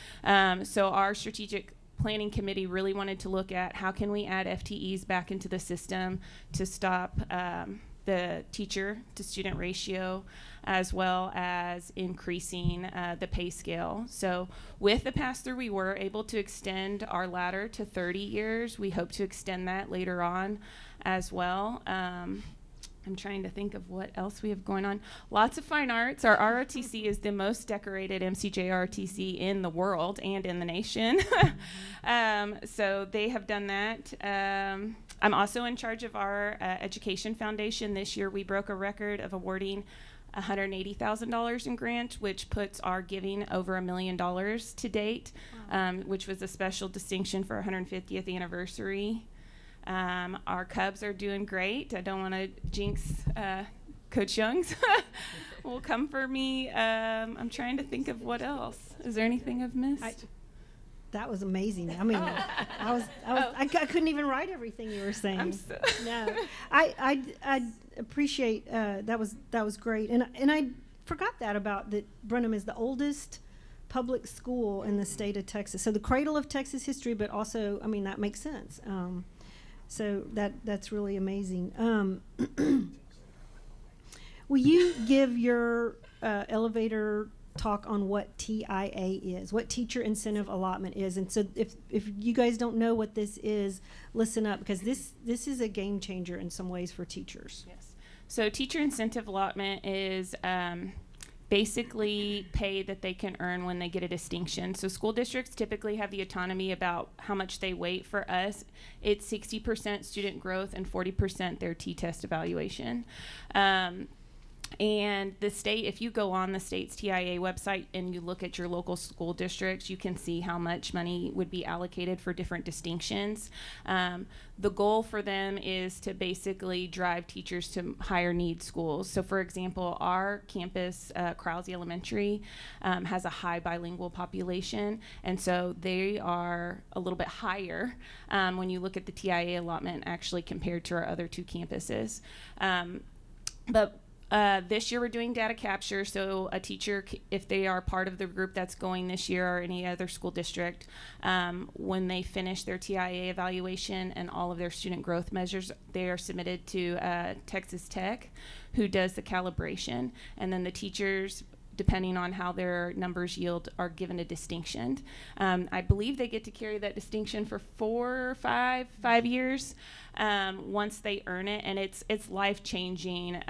So our strategic planning committee really wanted to look at how can we add FTEs back into the system to stop the teacher to student ratio, as well as increasing the pay scale. So with the pass-through, we were able to extend our ladder to 30 years. We hope to extend that later on as well. I'm trying to think of what else we have going on. Lots of fine arts. Our ROTC is the most decorated MCJ ROTC in the world and in the nation. So they have done that. I'm also in charge of our education foundation. This year we broke a record of awarding $180,000 in grant, which puts our giving over $1 million to date, which was a special distinction for our 150th anniversary. Our Cubs are doing great. I don't want to jinx Coach Young's. Will come for me. I'm trying to think of what else. Is there anything I've missed? That was amazing. I mean, I couldn't even write everything you were saying. No, I appreciate that was great, and I forgot that about that. Brenham is the oldest public school in the state of Texas, so the cradle of Texas history. But also, I mean, that makes sense. So that's really amazing. Will you give your elevator talk on what TIA is, what teacher incentive allotment is? And so if you guys don't know what this is, listen up, because this is a game changer in some ways for teachers. Yes. So teacher incentive allotment is basically pay that they can earn when they get a distinction. So school districts typically have the autonomy about how much they weight. For us, it's 60% student growth and 40% their T-test evaluation. And the state, if you go on the state's TIA website and you look at your local school districts, you can see how much money would be allocated for different distinctions. The goal for them is to basically drive teachers to higher need schools. So for example, our campus, Krause Elementary, has a high bilingual population, and so they are a little bit higher when you look at the TIA allotment actually compared to our other 2 campuses. But This year we're doing data capture, so a teacher, if they are part of the group that's going this year or any other school district, when they finish their TIA evaluation and all of their student growth measures, they are submitted to Texas Tech, who does the calibration, and then the teachers, depending on how their numbers yield, are given a distinction. I believe they get to carry that distinction for 4 or 5 years once they earn it, and it's life-changing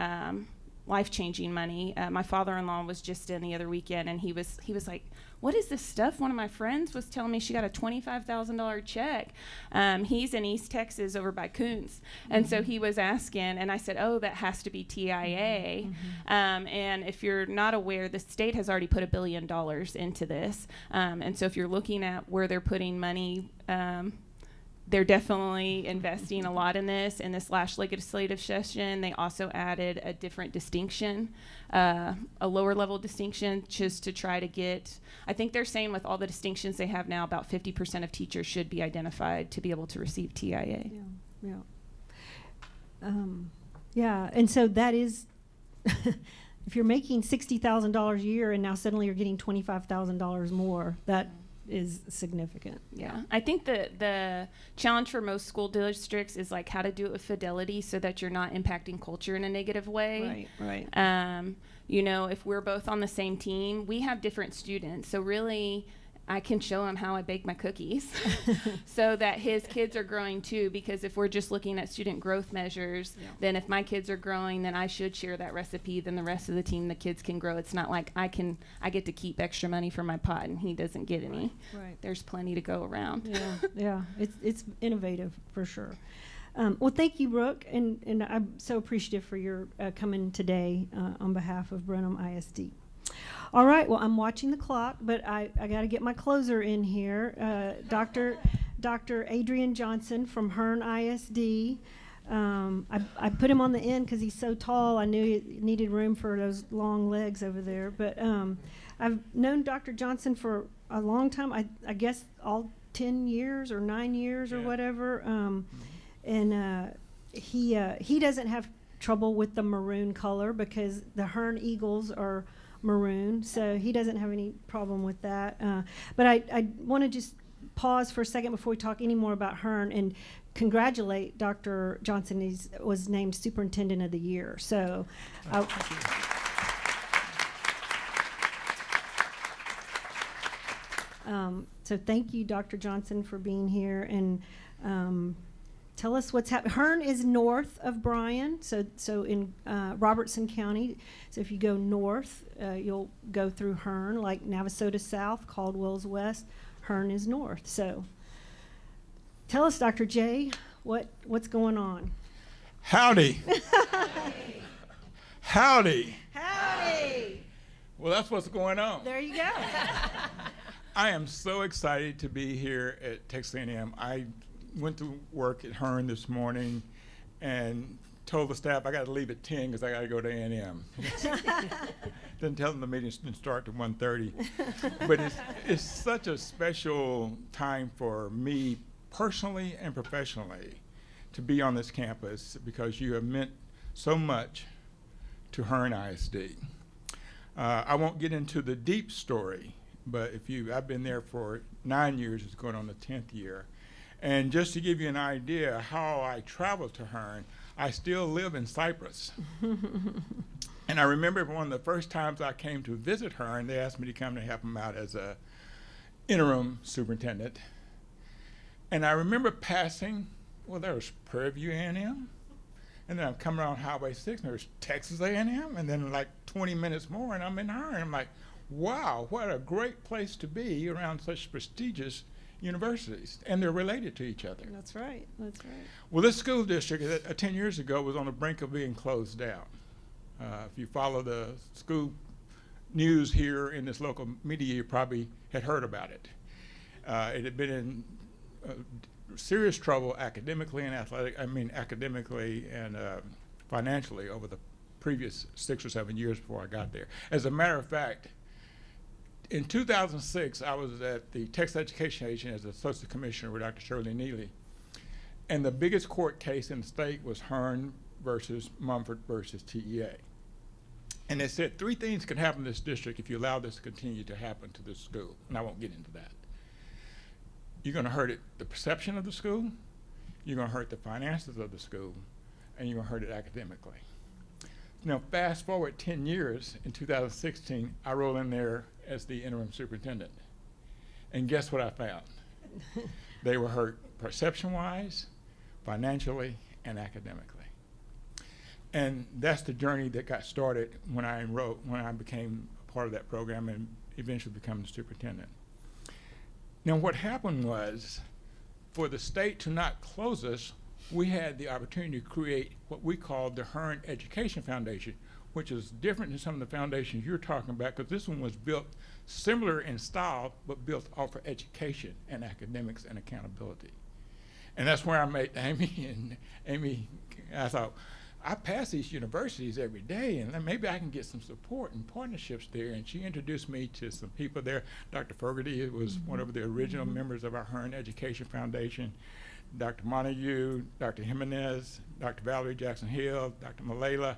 money. My father-in-law was just in the other weekend, and he was like, "What is this stuff?" One of my friends was telling me she got a $25,000 check. He's in East Texas over by Coons, and so he was asking, and I said, "Oh, that has to be TIA." And if you're not aware, the state has already put $1 billion into this, and so if you're looking at where they're putting money, they're definitely investing a lot in this. In this last legislative session, they also added a different distinction, a lower level distinction, just to try to get, I think they're saying with all the distinctions they have now, about 50% of teachers should be identified to be able to receive TIA. Yeah, and so that is, if you're making $60,000 a year and now suddenly you're getting $25,000 more, that is significant. Yeah, I think the challenge for most school districts is like how to do it with fidelity so that you're not impacting culture in a negative way. Right. You know, if we're both on the same team, we have different students, so really I can show him how I bake my cookies so that his kids are growing too, because if we're just looking at student growth measures, then if my kids are growing, then I should share that recipe, then the rest of the team, the kids can grow. It's not like I get to keep extra money for my pot and he doesn't get any. Right. There's plenty to go around. Yeah, it's innovative for sure. Well, thank you, Brooke, and I'm so appreciative for your coming today on behalf of Brenham ISD. All right, well, I'm watching the clock, but I got to get my closer in here. Dr. Adrian Johnson from Hearne ISD. I put him on the end because he's so tall. I knew he needed room for those long legs over there. But I've known Dr. Johnson for a long time, I guess all 10 years or 9 years or whatever. And he doesn't have trouble with the maroon color because the Hearne Eagles are maroon, so he doesn't have any problem with that. But I want to just pause for a second before we talk any more about Hearne and congratulate Dr. Johnson. He was named Superintendent of the Year. So, so thank you, Dr. Johnson, for being here, and tell us what's happening. Hearne is north of Bryan, so in Robertson County. So if you go north, you'll go through Hearne, like Navasota south, Caldwell's west, Hearne is north. So tell us, Dr. J, what's going on? Howdy. Howdy. Howdy. Well, that's what's going on. There you go. I am so excited to be here at Texas A&M. I went to work at Hearne this morning and told the staff I got to leave at 10 because I got to go to A&M. Didn't tell them the meeting didn't start at 1:30. But it's such a special time for me personally and professionally to be on this campus because you have meant so much to Hearne ISD. I won't get into the deep story, but I've been there for 9 years, it's going on the 10th year. And just to give you an idea how I traveled to Hearne, I still live in Cypress. And I remember one of the first times I came to visit Hearne, they asked me to come to help them out as a interim superintendent. And I remember passing, well, there was Prairie View A&M, and then I'm coming around Highway 6, and there's Texas A&M, and then like 20 minutes more, and I'm in Hearne. I'm like, wow, what a great place to be around such prestigious universities, and they're related to each other. That's right. Well, this school district 10 years ago was on the brink of being closed down. If you follow the school news here in this local media, you probably had heard about it. It had been in serious trouble academically and academically and financially over the previous 6 or 7 years before I got there. As a matter of fact, in 2006, I was at the Texas Education Agency as Associate Commissioner with Dr. Shirley Neely, and the biggest court case in the state was Hearne versus Mumford versus TEA. And they said 3 things can happen in this district if you allow this to continue to happen to this school. And I won't get into that. You're going to hurt it, the perception of the school, you're going to hurt the finances of the school, and you're going to hurt it academically. Now, fast forward 10 years, in 2016, I rolled in there as the interim superintendent. And guess what I found? They were hurt perception-wise, financially, and academically. And that's the journey that got started when I became part of that program and eventually became the superintendent. Now, what happened was, for the state to not close us, we had the opportunity to create what we called the Hearne Education Foundation, which is different than some of the foundations you're talking about, because this one was built similar in style, but built off of education and academics and accountability. And that's where I met Amy, and Amy, I thought, I pass these universities every day, and maybe I can get some support and partnerships there. And she introduced me to some people there. Dr. Fogarty was one of the original members of our Hearne Education Foundation. Dr. Montague, Dr. Jimenez, Dr. Valerie Jackson-Hill, Dr. Malela,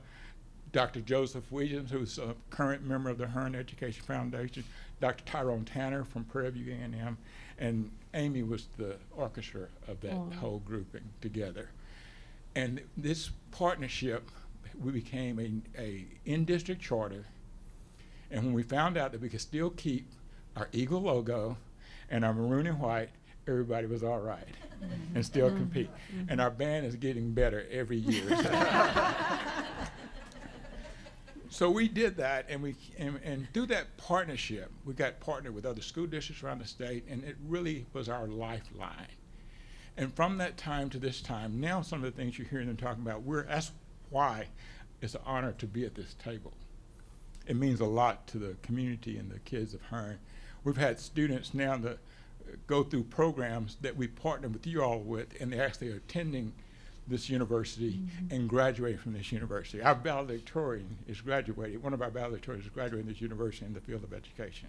Dr. Joseph Williams, who's a current member of the Hearne Education Foundation, Dr. Tyrone Tanner from Prairie View A&M, and Amy was the orchestra of that whole grouping together. And this partnership, we became a in-district charter, and when we found out that we could still keep our Eagle logo and our maroon and white, everybody was all right and still compete. And our band is getting better every year. So we did that, and through that partnership, we got partnered with other school districts around the state, and it really was our lifeline. And from that time to this time, now some of the things you're hearing them talking about, that's why it's an honor to be at this table. It means a lot to the community and the kids of Hearne. We've had students now that go through programs that we partner with you all with, and they actually are attending this university and graduating from this university. Our valedictorian is graduating, one of our valedictorians is graduating this university in the field of education.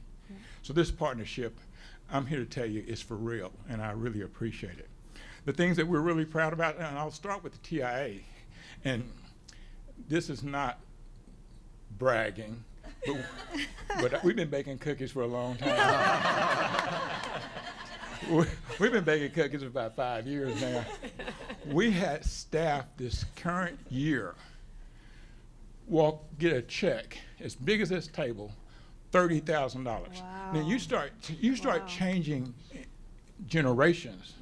So this partnership, I'm here to tell you, is for real, and I really appreciate it. The things that we're really proud about, and I'll start with the TIA, and this is not bragging, but we've been baking cookies for a long time. We've been baking cookies for about 5 years now. We had staff this current year get a check as big as this table, $30,000. Wow. Now you start changing generations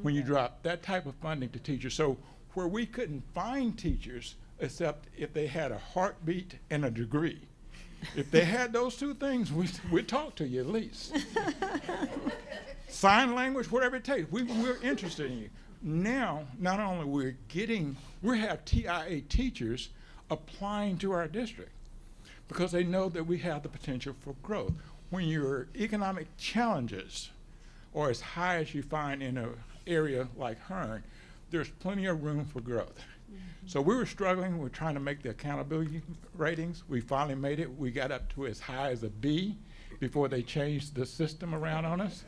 when you drop that type of funding to teachers. So where we couldn't find teachers except if they had a heartbeat and a degree, if they had those 2 things, we'd talk to you at least. Sign language, whatever it takes. We're interested in you. Now, not only we have TIA teachers applying to our district because they know that we have the potential for growth. When your economic challenges are as high as you find in an area like Hearne, there's plenty of room for growth. So we were struggling. We're trying to make the accountability ratings. We finally made it. We got up to as high as a B before they changed the system around on us.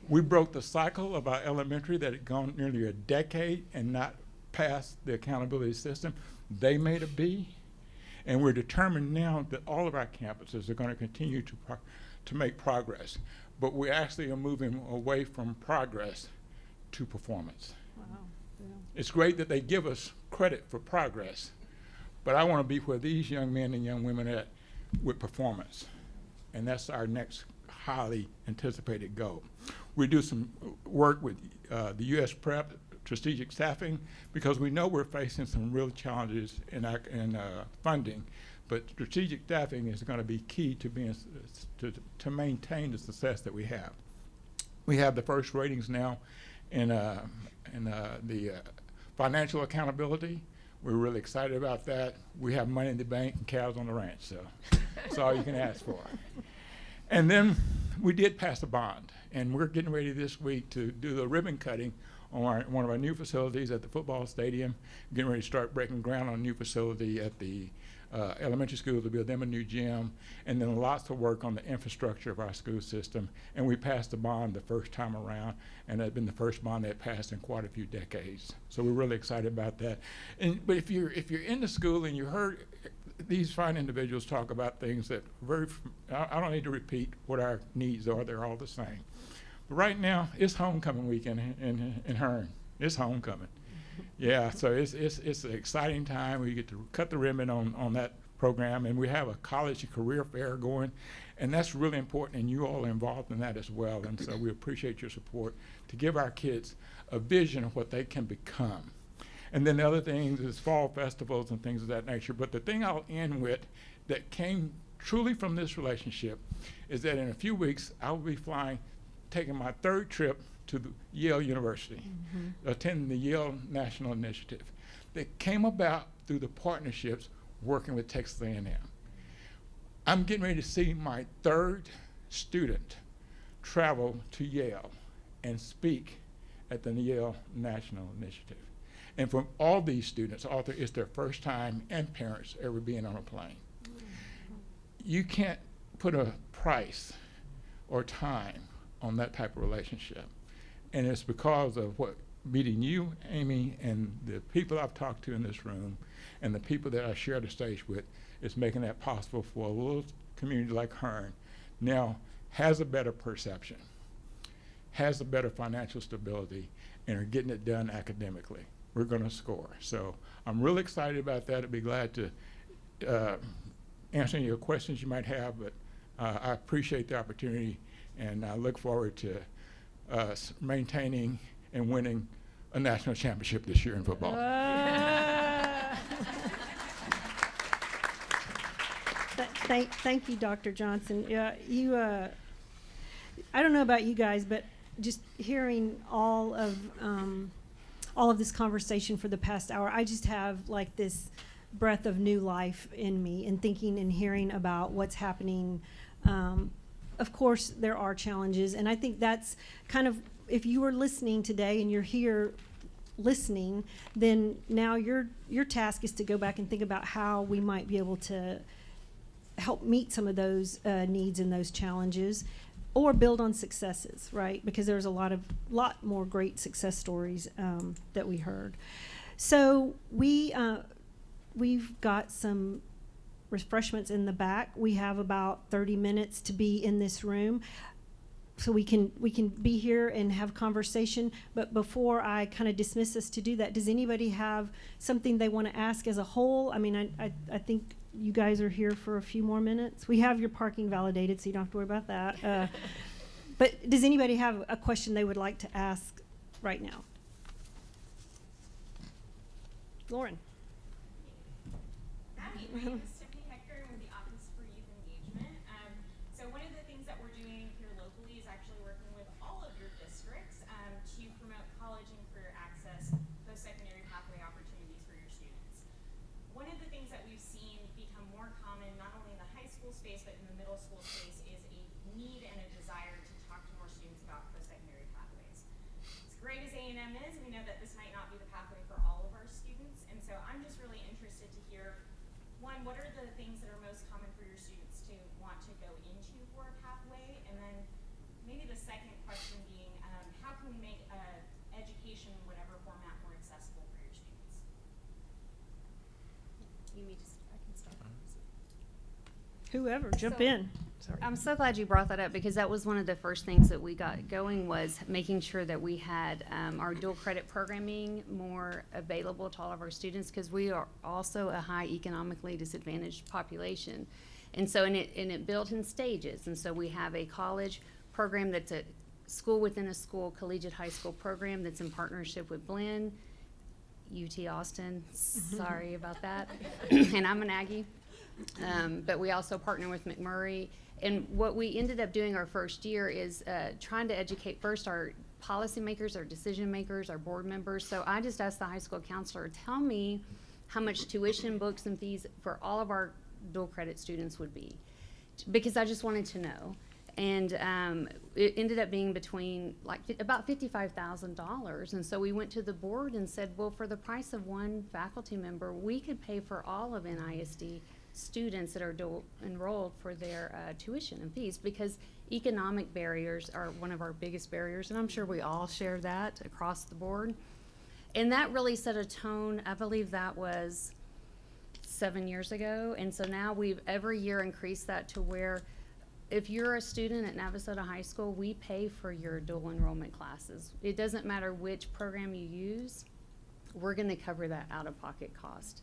We broke the cycle of our elementary that had gone nearly a decade and not passed the accountability system. They made a B, and we're determined now that all of our campuses are going to continue to make progress. But we actually are moving away from progress to performance. Wow. Yeah. It's great that they give us credit for progress, but I want to be where these young men and young women are at with performance, and that's our next highly anticipated goal. We do some work with the U.S. Prep strategic staffing because we know we're facing some real challenges in funding, but strategic staffing is going to be key to maintain the success that we have. We have the first ratings now in the financial accountability. We're really excited about that. We have money in the bank and cows on the ranch, so that's all you can ask for. And then we did pass a bond, and we're getting ready this week to do the ribbon cutting on one of our new facilities at the football stadium. Getting ready to start breaking ground on a new facility at the elementary school to build them a new gym, and then lots of work on the infrastructure of our school system. And we passed the bond the first time around, and that's been the first bond that passed in quite a few decades. So we're really excited about that. But if you're in the school and you heard these fine individuals talk about things that I don't need to repeat what our needs are. They're all the same. But right now, it's homecoming weekend in Hearne. It's homecoming. Yeah, so it's an exciting time. We get to cut the ribbon on that program, and we have a college and career fair going, and that's really important, and you all are involved in that as well. And so we appreciate your support to give our kids a vision of what they can become. And then the other things is fall festivals and things of that nature. But the thing I'll end with that came truly from this relationship is that in a few weeks, I will be taking my 3rd trip to Yale University, attending the Yale National Initiative that came about through the partnerships working with Texas A&M. I'm getting ready to see my 3rd student travel to Yale and speak at the Yale National Initiative. And from all these students, it's their first time, and parents, ever being on a plane. You can't put a price or time on that type of relationship. And it's because of what meeting you, Amy, and the people I've talked to in this room, and the people that I share the stage with, is making that possible for a little community like Hearne. Now, has a better perception, has a better financial stability, and are getting it done academically. We're going to score. So I'm really excited about that. I'd be glad to answer any of your questions you might have, but I appreciate the opportunity, and I look forward to maintaining and winning a national championship this year in football. Thank you, Dr. Johnson. Yeah, I don't know about you guys, but just hearing all of this conversation for the past hour, I just have like this breath of new life in me, and thinking and hearing about what's happening. Of course, there are challenges, and I think that's kind of, if you were listening today and you're here listening, then now your task is to go back and think about how we might be able to help meet some of those needs and those challenges, or build on successes, right? Because there's a lot more great success stories that we heard. So we've got some refreshments in the back. We have about 30 minutes to be in this room, so we can be here and have conversation. But before I kind of dismiss us to do that, does anybody have something they want to ask as a whole? I mean, I think you guys are here for a few more minutes. We have your parking validated, so you don't have to worry about that. But does anybody have a question they would like to ask right now? Lauren. Howdy, my name is with the Office for Youth Engagement. So one of the things that we're doing here locally is actually working with all of your districts to promote college and career access, post-secondary pathway opportunities for your students. One of the things that we've seen become more common, not only in the high school space, but in the middle school space, is a need and a desire to talk to more students about post-secondary pathways. As great as A&M is, we know that this might not be the pathway for all of our students, and so I'm just really interested to hear, one, what are the things that are most common for your students to want to go into for a pathway? And then maybe the second question being, how can we make education in whatever format more accessible for your students? I can start. Whoever, jump So- in. Sorry. I'm so glad you brought that up, because that was one of the first things that we got going, was making sure that we had our dual credit programming more available to all of our students, because we are also a high economically disadvantaged population. And so, and it built in stages. And so we have a college program that's a school within a school, collegiate high school program that's in partnership with Blinn, UT Austin, sorry about that, and I'm an Aggie. But we also partner with McMurray. And what we ended up doing our first year is trying to educate first our policymakers, our decision makers, our board members. So I just asked the high school counselor, tell me how much tuition, books, and fees for all of our dual credit students would be, because I just wanted to know. And it ended up being between about $55,000. And so we went to the board and said, well, for the price of one faculty member, we could pay for all of NISD students that are dual enrolled for their tuition and fees, because economic barriers are one of our biggest barriers, and I'm sure we all share that across the board. And that really set a tone. I believe that was 7 years ago. And so now we've every year increased that to where if you're a student at Navasota High School, we pay for your dual enrollment classes. It doesn't matter which program you use, we're going to cover that out-of-pocket cost.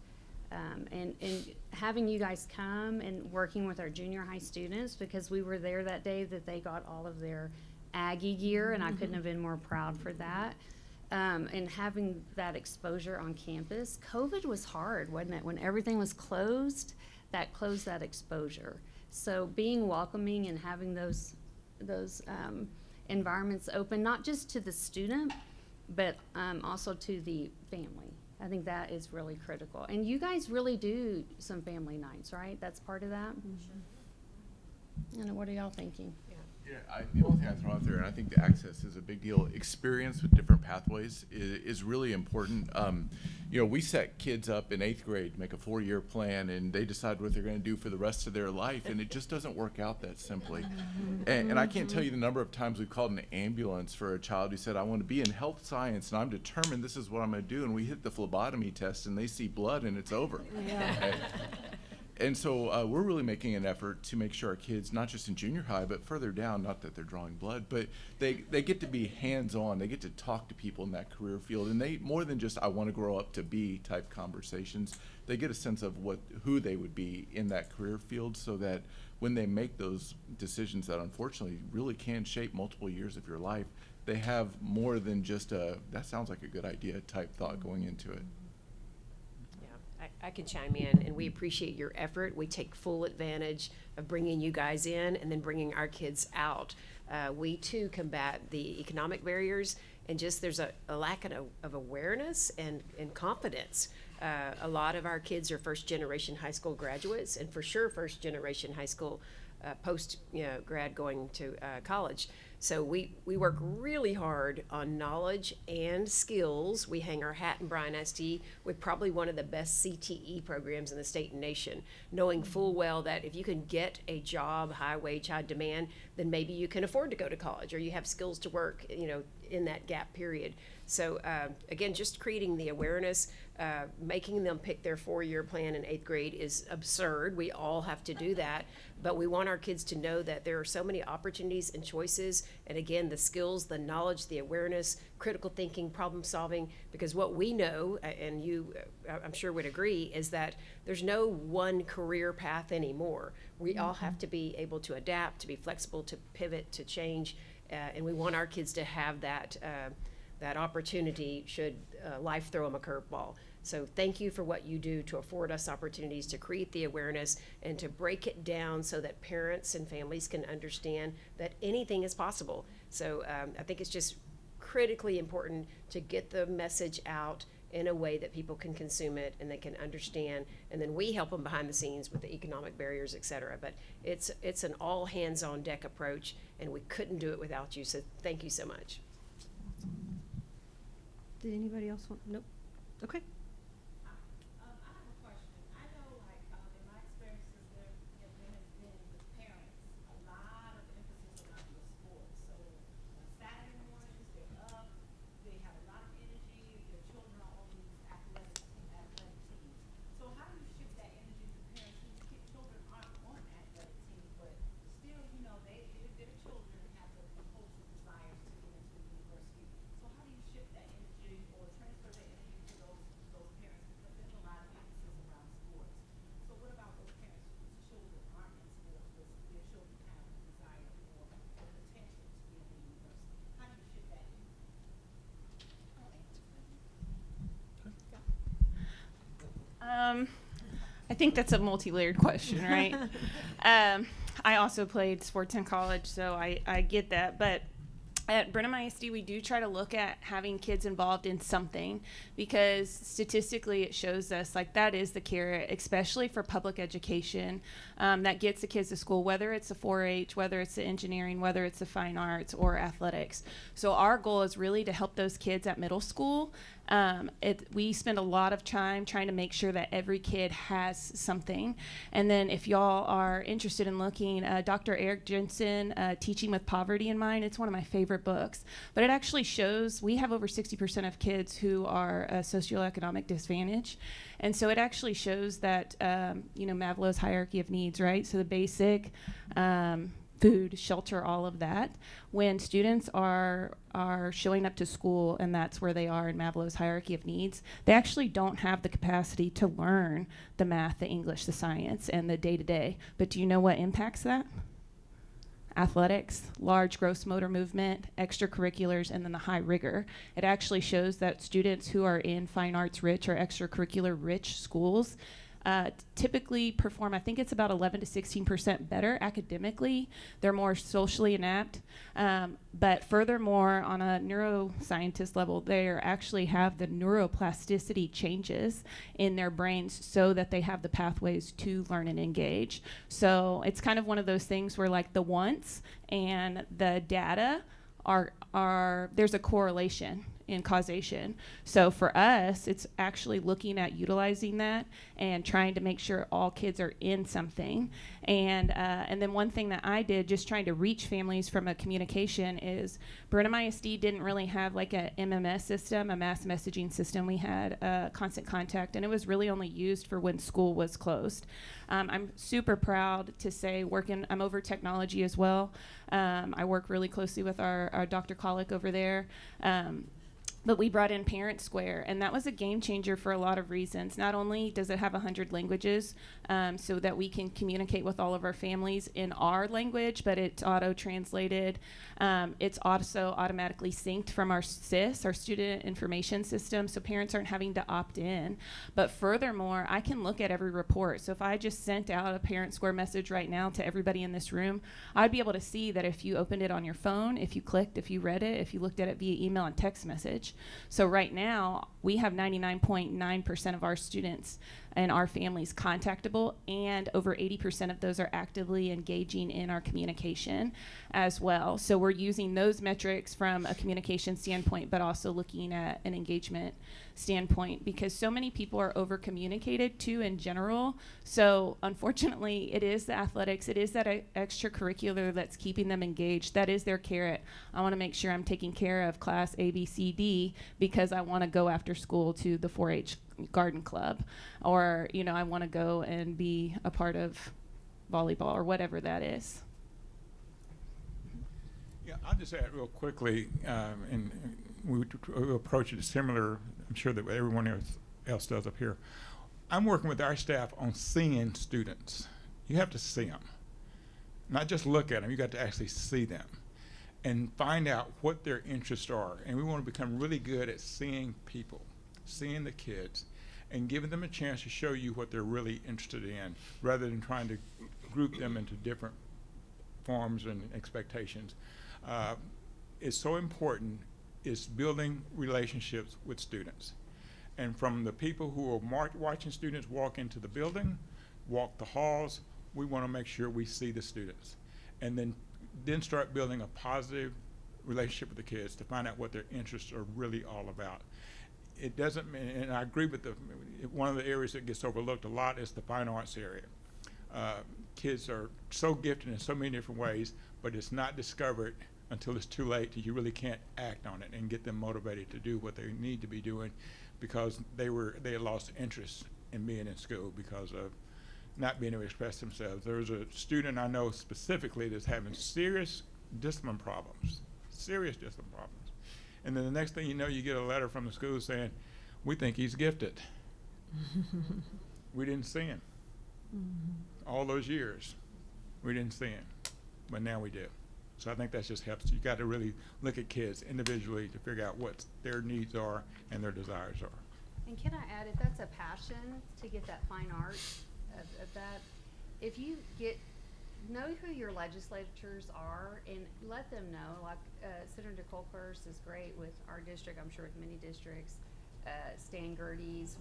And having you guys come and working with our junior high students, because we were there that day that they got all of their Aggie gear, and I couldn't have been more proud for that. And having that exposure on campus. COVID was hard, wasn't it? When everything was closed, that closed that exposure. So being welcoming and having those environments open, not just to the student, but also to the family. I think that is really critical. And you guys really do some family nights, right? That's part of that? And what are y'all thinking? Yeah, the only thing I throw out there, and I think the access is a big deal. Experience with different pathways is really important. You know, we set kids up in 8th grade, make a 4-year plan, and they decide what they're going to do for the rest of their life, and it just doesn't work out that simply. And I can't tell you the number of times we've called an ambulance for a child who said, I want to be in health science, and I'm determined this is what I'm going to do, and we hit the phlebotomy test, and they see blood, and it's over. Yeah. And so we're really making an effort to make sure our kids, not just in junior high, but further down, not that they're drawing blood, but they get to be hands-on. They get to talk to people in that career field. And they, more than just I want to grow up to be type conversations, they get a sense of who they would be in that career field, so that when they make those decisions that unfortunately really can shape multiple years of your life, they have more than just that sounds like a good idea type thought going into it. I can chime in, and we appreciate your effort. We take full advantage of bringing you guys in and then bringing our kids out. We too combat the economic barriers, and just there's a lack of awareness and confidence. A lot of our kids are first-generation high school graduates, and for sure first-generation high school post grad going to college. So we work really hard on knowledge and skills. We hang our hat in Bryan ISD with probably one of the best CTE programs in the state and nation, knowing full well that if you can get a job, high wage, high demand, then maybe you can afford to go to college, or you have skills to work, in that gap period. So again, just creating the awareness, making them pick their 4-year plan in 8th grade is absurd. We all have to do that, but we want our kids to know that there are so many opportunities and choices, and again, the skills, the knowledge, the awareness, critical thinking, problem solving, because what we know, and you I'm sure would agree, is that there's no one career path anymore. We all have to be able to adapt, to be flexible, to pivot, to change, and we want our kids to have that opportunity should life throw them a curveball. So thank you for what you do to afford us opportunities to create the awareness and to break it down so that parents and families can understand that anything is possible. So I think it's just critically important to get the message out in a way that people can consume it and they can understand, and then we help them behind the scenes with the economic barriers, et cetera. But it's an all hands on deck approach, and we couldn't do it without you, so thank you so much. Did anybody else want? Nope. Okay. I have a question. I know, in my experiences, there has been with parents a lot of emphasis around the sports. So on Saturday mornings, they're up, they have a lot of energy, their children are on these athletic teams. So how do you shift that energy to parents whose children aren't on athletic teams, but still, their children have the compulsive desires to get into the university? So how do you shift that energy or transfer that energy to those parents, because there's a lot of emphasis around sports? So what about those parents whose children aren't in sports, but their children have a desire or potential to be in the university? How do you shift that energy? I think that's a multi-layered question, right? I also played sports in college, so I get that. But at Brenham ISD, we do try to look at having kids involved in something, because statistically it shows us that is the carrot, especially for public education, that gets the kids to school, whether it's the 4-H, whether it's the engineering, whether it's the fine arts or athletics. So our goal is really to help those kids at middle school. We spend a lot of time trying to make sure that every kid has something. And then if y'all are interested in looking, Dr. Eric Jensen, Teaching with Poverty in Mind, it's one of my favorite favorite books. But it actually shows we have over 60% of kids who are a socioeconomic disadvantage. And so it actually shows that, Maslow's hierarchy of needs, right? So the basic, food, shelter, all of that. When students are showing up to school, and that's where they are in Maslow's hierarchy of needs, they actually don't have the capacity to learn the math, the English, the science, and the day-to-day. But do you know what impacts that? Athletics, large gross motor movement, extracurriculars, and then the high rigor. It actually shows that students who are in fine arts rich or extracurricular rich schools typically perform, I think it's about 11 to 16% better academically. They're more socially inept. But furthermore, on a neuroscientist level, they actually have the neuroplasticity changes in their brains so that they have the pathways to learn and engage. So it's kind of one of those things where like the wants and the data are there's a correlation in causation. So for us, it's actually looking at utilizing that and trying to make sure all kids are in something. And then one thing that I did, just trying to reach families from a communication, is Brenham ISD didn't really have like a MMS system, a mass messaging system. We had constant contact, and it was really only used for when school was closed. I'm super proud to say I'm over technology as well. I work really closely with our Dr. Colick over there. But we brought in Parent Square, and that was a game changer for a lot of reasons. Not only does it have 100 languages so that we can communicate with all of our families in our language, but it's auto-translated. It's also automatically synced from our SIS, our Student Information System, so parents aren't having to opt in. But furthermore, I can look at every report. So if I just sent out a Parent Square message right now to everybody in this room, I'd be able to see that if you opened it on your phone, if you clicked, if you read it, if you looked at it via email and text message. So right now, we have 99.9% of our students and our families contactable, and over 80% of those are actively engaging in our communication as well. So we're using those metrics from a communication standpoint, but also looking at an engagement standpoint, because so many people are over communicated too in general. So unfortunately, it is the athletics, it is that extracurricular that's keeping them engaged. That is their carrot. I want to make sure I'm taking care of class A, B, C, D because I want to go after school to the 4-H garden club, or I want to go and be a part of volleyball or whatever that is. Yeah, I'll just add real quickly, and we approach it similar, I'm sure that everyone else does up here. I'm working with our staff on seeing students. You have to see them, not just look at them. You got to actually see them and find out what their interests are. And we want to become really good at seeing people, seeing the kids, and giving them a chance to show you what they're really interested in, rather than trying to group them into different forms and expectations. It's so important is building relationships with students. And from the people who are watching students walk into the building, walk the halls, we want to make sure we see the students. And then start building a positive relationship with the kids to find out what their interests are really all about. It doesn't mean, and I agree with one of the areas that gets overlooked a lot is the fine arts area. Kids are so gifted in so many different ways, but it's not discovered until it's too late that you really can't act on it and get them motivated to do what they need to be doing, because they had lost interest in being in school because of not being able to express themselves. There's a student I know specifically that's having serious discipline problems. And then the next thing you know, you get a letter from the school saying, we think he's gifted. We didn't see him. All those years, we didn't see him, but now we do. So I think that just helps. You got to really look at kids individually to figure out what their needs are and their desires are. And can I add, if that's a passion to get that fine art of that, if you know who your legislators are and let them know, like Senator Colkhurst is great with our district, I'm sure with many districts, Stan Gerdes,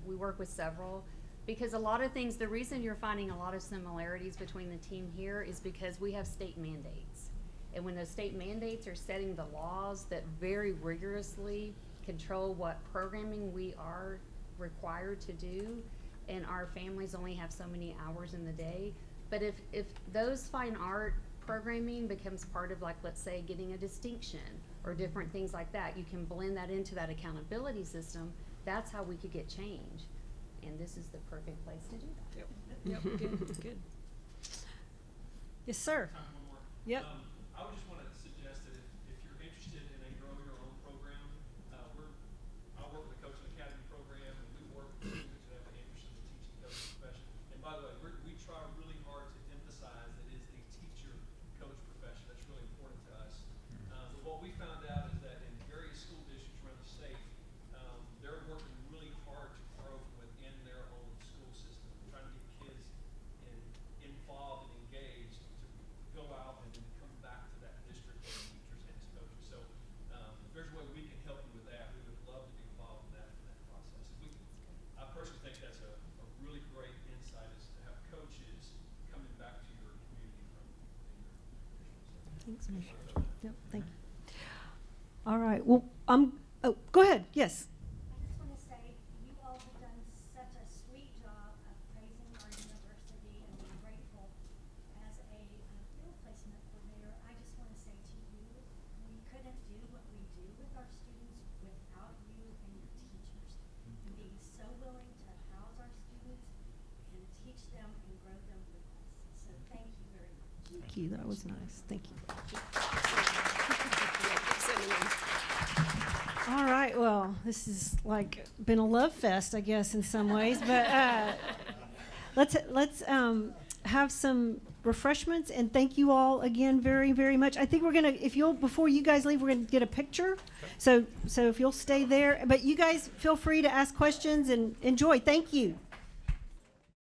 we work with several, because a lot of things, the reason you're finding a lot of similarities between the team here is because we have state mandates. And when those state mandates are setting the laws that very rigorously control what programming we are required to do, and our families only have so many hours in the day. But if those fine art programming becomes part of, like, let's say, getting a distinction or different things like that. You can blend that into that accountability system. That's how we could get change. And this is the perfect place to do that. Yep, good, good. Yes, sir. Time for one more. Yep. I would just want to suggest that if you're interested in a grow your own program, I work with the Coaching Academy program, and we work with students who have an interest in the teaching coaching profession. And by the way, we try really hard to emphasize that it is a teacher-coach profession. That's really important to us. But what we found out is that in various school districts around the state, they're working really hard to grow from within their own school system, trying to get kids involved and engaged to go out and then come back to that district as teachers and as coaches. So if there's a way we can help you with that, we would love to be involved in that process. I personally think that's a really great insight, is to have coaches coming back to your community from within your district. Thanks, Yep, thank you. All right, well, oh, go ahead, yes. I just want to say, you all have done such a sweet job of praising our university, and we're grateful. As a field placement coordinator, I just want to say to you, we couldn't do what we do with our students without you and your teachers, and being so willing to house our students and teach them and grow them with us. So thank you very much. Thank you, that was nice, thank you. All right, well, this is like been a love fest, I guess, in some ways, but let's have some refreshments, and thank you all again very, very much. I think we're gonna, if you'll, before you guys leave, we're gonna get a picture. So if you'll stay there, but you guys feel free to ask questions and enjoy. Thank you.